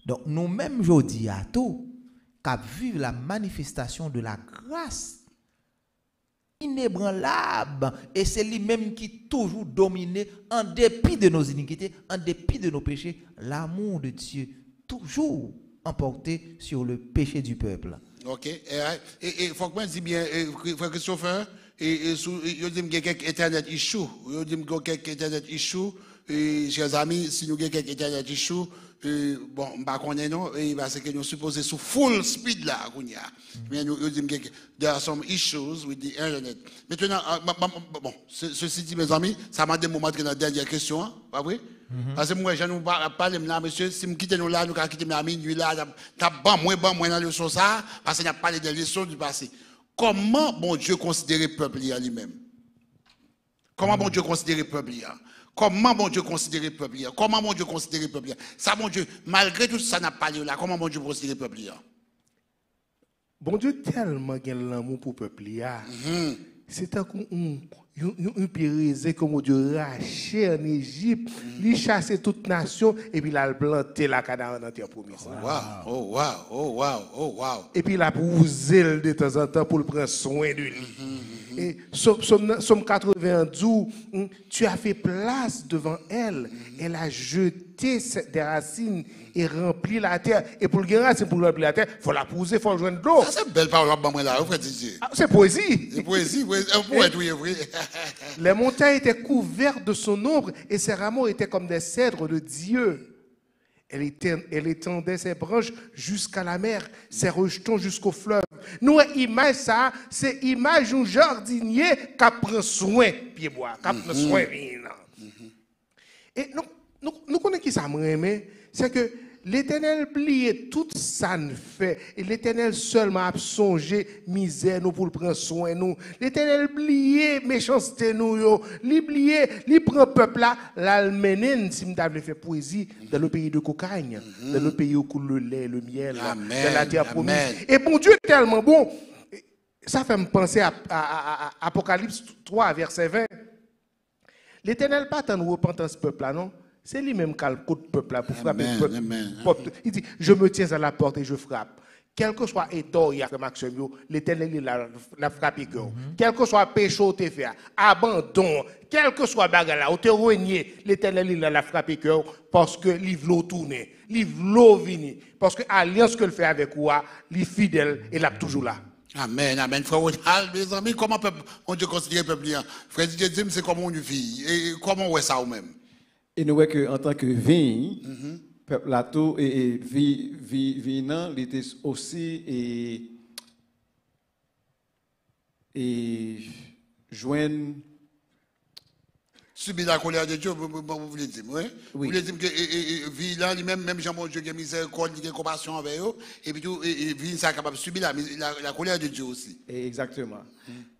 Donc, nous-mêmes, je dis à tout, cap vivre la manifestation de la grâce inébranlable. Et c'est lui-même qui toujours dominé en dépit de nos iniquités, en dépit de nos péchés. L'amour de Dieu toujours emporté sur le péché du peuple. OK. Et faut que moi dis bien, frère Christopher, et yo dit que quelques internet issue, yo dit que quelques internet issue, chers amis, si nous avons quelques internet issue, bon, pas connaît non, parce que nous supposons sous full speed là, mais nous dit que there are some issues with the internet. Maintenant, bon, ceci dit mes amis, ça m'a demandé dans la dernière question, pas vrai? Parce que moi, je ne parle là, monsieur, si nous quittons nous là, nous allons quitter à minuit là, t'as bon moins dans la leçon ça, parce qu'il n'y a pas de leçons du passé. Comment bon Dieu considère le peuple lui-même? Comment bon Dieu considère le peuple? Comment bon Dieu considère le peuple? Comment bon Dieu considère le peuple? Ça, bon Dieu, malgré tout ça n'a pas lieu là, comment bon Dieu considère le peuple? Bon Dieu tellement a l'amour pour le peuple. C'est un pérésé comme Dieu raché en Égypte, il chassait toute nation et puis il a planté la cadavre dans la terre promise. Wow. Et puis il a posé de temps en temps pour le prendre soin de lui. Et Somme 92, tu as fait place devant elle. Elle a jeté des racines et rempli la terre. Et pour le gagner, c'est pour remplir la terre, il faut la poser, il faut joindre de l'eau. Ça, c'est belle parole, là, frère Didier. C'est poésie. C'est poésie, pour être vrai. Les montagnes étaient couvertes de son ombre et ses rameaux étaient comme des cèdres de Dieu. Elle étendait ses branches jusqu'à la mer, ses rejetons jusqu'au fleuve. Nous, image ça, c'est image d'un jardinier qui prend soin pied bois, qui prend soin vin. Et nous connaissons qui ça me c'est que l'Éternel pliait tout ça ne fait et l'Éternel seulement a songé misère nous pour prendre soin nous. L'Éternel pliait méchanceté nous yo, il prend peuple là l'alménine si m'avait fait poésie dans le pays de cocagne, dans le pays où coule le lait, le miel, dans la terre promise. Et bon Dieu est tellement bon. Ça fait me penser à Apocalypse 3 verset 20. L'Éternel pas tant repentance ce peuple là non. C'est lui-même qui a le coup de peuple là pour frapper le peuple. Il dit, je me tiens à la porte et je frappe. Quel que soit état, il y a Maxime, l'Éternel la frappe. Quel que soit péché ou te fait, abandon, quel que soit bagarre là, ou te renier, l'Éternel la frappe parce que l'ivlo tourne, l'ivlo vini, parce que l'alliance que le fait avec toi, il fidèle et là toujours là. Amen. Frère Ronald, mes amis, comment on Dieu considère le peuple? Frère Didier dit, c'est comment on vit, et comment on est ça ou même? Et nous voyons qu'en tant que vigne, peuple lato et vinant, il était aussi et joindre. Subir la colère de Dieu, vous voulez dire, oui? Vous voulez dire que vilant, même Jean-Bon-Dieu qui a miséricorde, qui a compassion envers eux, et puis tout, vigne, ça est capable de subir la colère de Dieu aussi. Exactement.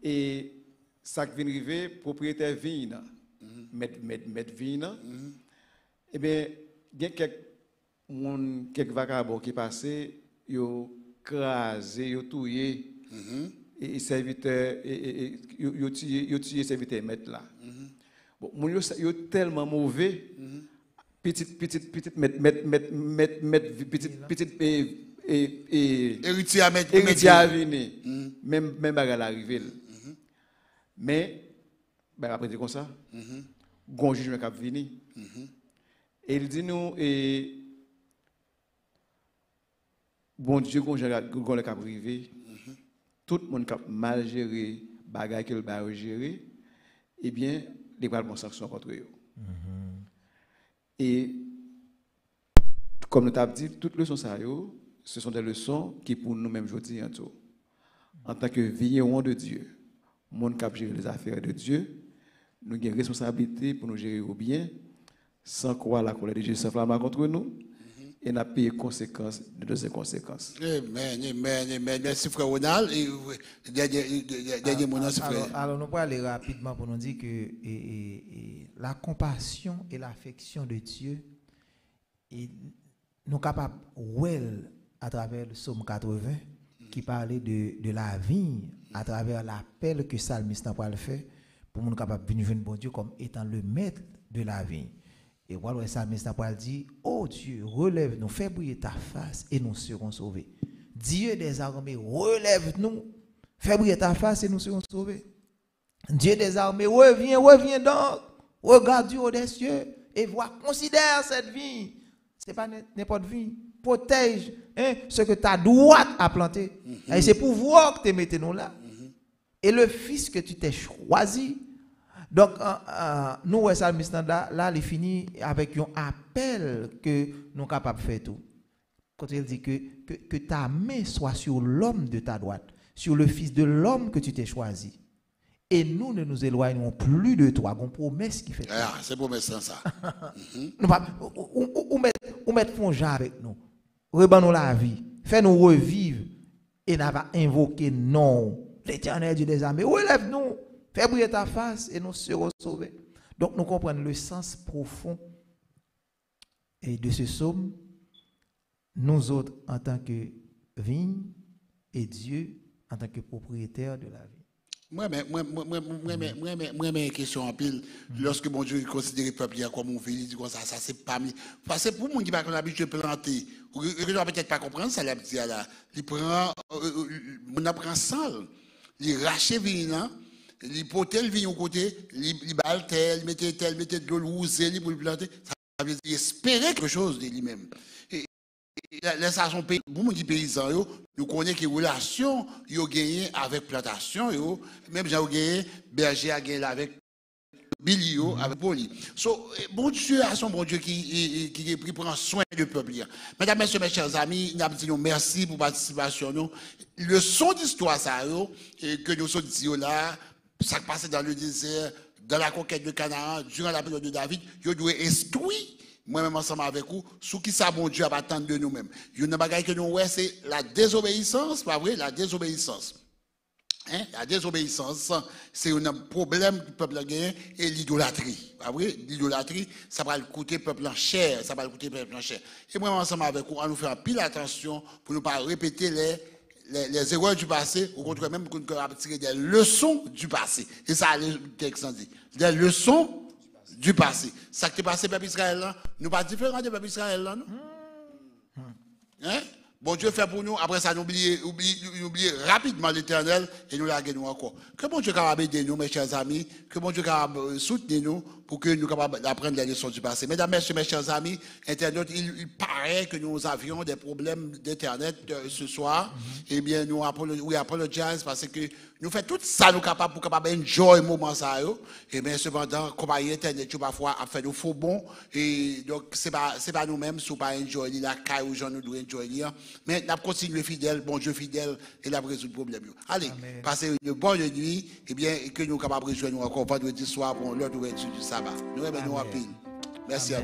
Et ça qui vient arriver, propriétaire vigne. Mettre vigne. Eh bien, il y a quelques vagabonds qui passaient, ils ont crasé, ils ont tué, et serviteurs, ils ont tué serviteurs mettre là. Bon, ils sont tellement mauvais, petite héritier à mettre, même bagarre arrivé. Mais, après c'est comme ça. Gon jugement qui vini. Et il dit nous bon Dieu gon le cap privé. Tout le monde qui a mal géré bagaille que le ba gérer, eh bien, il va prendre sanction contre eux. Et comme nous t'avons dit, toutes les leçons ça ce sont des leçons qui pour nous-mêmes aujourd'hui en tant que vigneron de Dieu, monde qui a géré les affaires de Dieu. Nous avons une responsabilité pour nous gérer au bien, sans croire la colère de Dieu s'enflamme contre nous, et nous payer les conséquences de ces conséquences. Amen. Merci, frère Ronald. Dernier mot, frère. Alors, nous allons aller rapidement pour nous dire que la compassion et l'affection de Dieu, nous sommes capables, à travers le psaume 80, qui parlait de la vie, à travers l'appel que Salmiste a fait, pour nous capable de venir bon Dieu comme étant le maître de la vie. Et voilà, le psalmiste a dit, oh Dieu, relève-nous, fais briller ta face et nous serons sauvés. Dieu des armées, relève-nous, fais briller ta face et nous serons sauvés. Dieu des armées, reviens donc, regarde du haut des cieux et vois, considère cette vie. Ce n'est pas n'importe vie. Protège ce que ta droite a planté. Et c'est pour voir que tu mettez nous là. Et le fils que tu t'es choisi. Donc, nous, là, il finit avec un appel que nous sommes capables de faire tout. Quand il dit que ta main soit sur l'homme de ta droite, sur le fils de l'homme que tu t'es choisi. Et nous ne nous éloignons plus de toi. Une promesse qui fait. Ah, c'est promesse ça. Ou mettre fond avec nous. Reban-nous la vie. Fais-nous revivre. Et n'a pas invoqué non. L'Éternel Dieu des armées. Relève-nous. Fais briller ta face et nous serons sauvés. Donc nous comprenons le sens profond et de ce psaume. Nous autres en tant que vigne et Dieu en tant que propriétaire de la vie. Moi, question en pile. Lorsque mon Dieu considère le peuple comme un ville, il dit ça, c'est pas mieux. Parce que pour les gens qui n'ont pas l'habitude de planter, ou qui ne peut-être pas comprendre ça, il prend, on apprend ça, il rachète le vin, il porte le vin au côté, il balle tel, il mettait de l'eau rousée pour le planter. Ça veut dire espérer quelque chose de lui-même. Les saisons paysans, nous connaissons les relations qu'ils ont gagnées avec plantation, même j'ai gagné, berger a gagné avec Billy, avec Poli. Bon Dieu a son bon Dieu qui prend soin du peuple. Mesdames, Messieurs, mes chers amis, nous disons merci pour la participation. Le son d'histoire, que nous sommes dit là, ça passe dans le désert, dans la conquête de Canaan, durant la période de David, nous devons instruire. Moi-même ensemble avec vous, ce qui ça, mon Dieu, à attendre de nous-mêmes. Une bagaille que nous voyons, c'est la désobéissance, pas vrai? La désobéissance. La désobéissance, c'est un problème que le peuple a gagné, et l'idolâtrie. Pas vrai? L'idolâtrie, ça va le coûter peuple en chair. Ça va le coûter peuple en chair. Et moi, ensemble avec vous, on nous fait pile attention pour ne pas répéter les erreurs du passé, au contraire, même qu'on va tirer des leçons du passé. Et ça, le texte en dit. Des leçons du passé. Ça qui est passé peuple Israël là, nous pas différents de peuple Israël là, non? Hein? Bon Dieu fait pour nous, après ça nous oublier rapidement l'Éternel et nous larguer nous encore. Que bon Dieu capable aider nous, mes chers amis, que bon Dieu capable soutenir nous pour que nous capables d'apprendre les leçons du passé. Mesdames, Messieurs, mes chers amis, internautes, il paraît que nous avions des problèmes d'Internet ce soir. Eh bien, nous apologisons parce que nous faisons tout ça, nous capables pour capable enjoy le moment ça. Et bien, cependant, compagnie Internet, parfois, a fait nous faux bons. Et donc, c'est pas nous-mêmes, si nous pas enjoy la caille où nous devons enjoy. Mais nous continuons fidèles, bon Dieu fidèle, et nous résoudre le problème. Allez, passez une bonne nuit, et bien, et que nous sommes capables de rejoindre encore vendredi soir pour l'autre ouverture du sabbat. Nous remercions à pile. Merci à vous.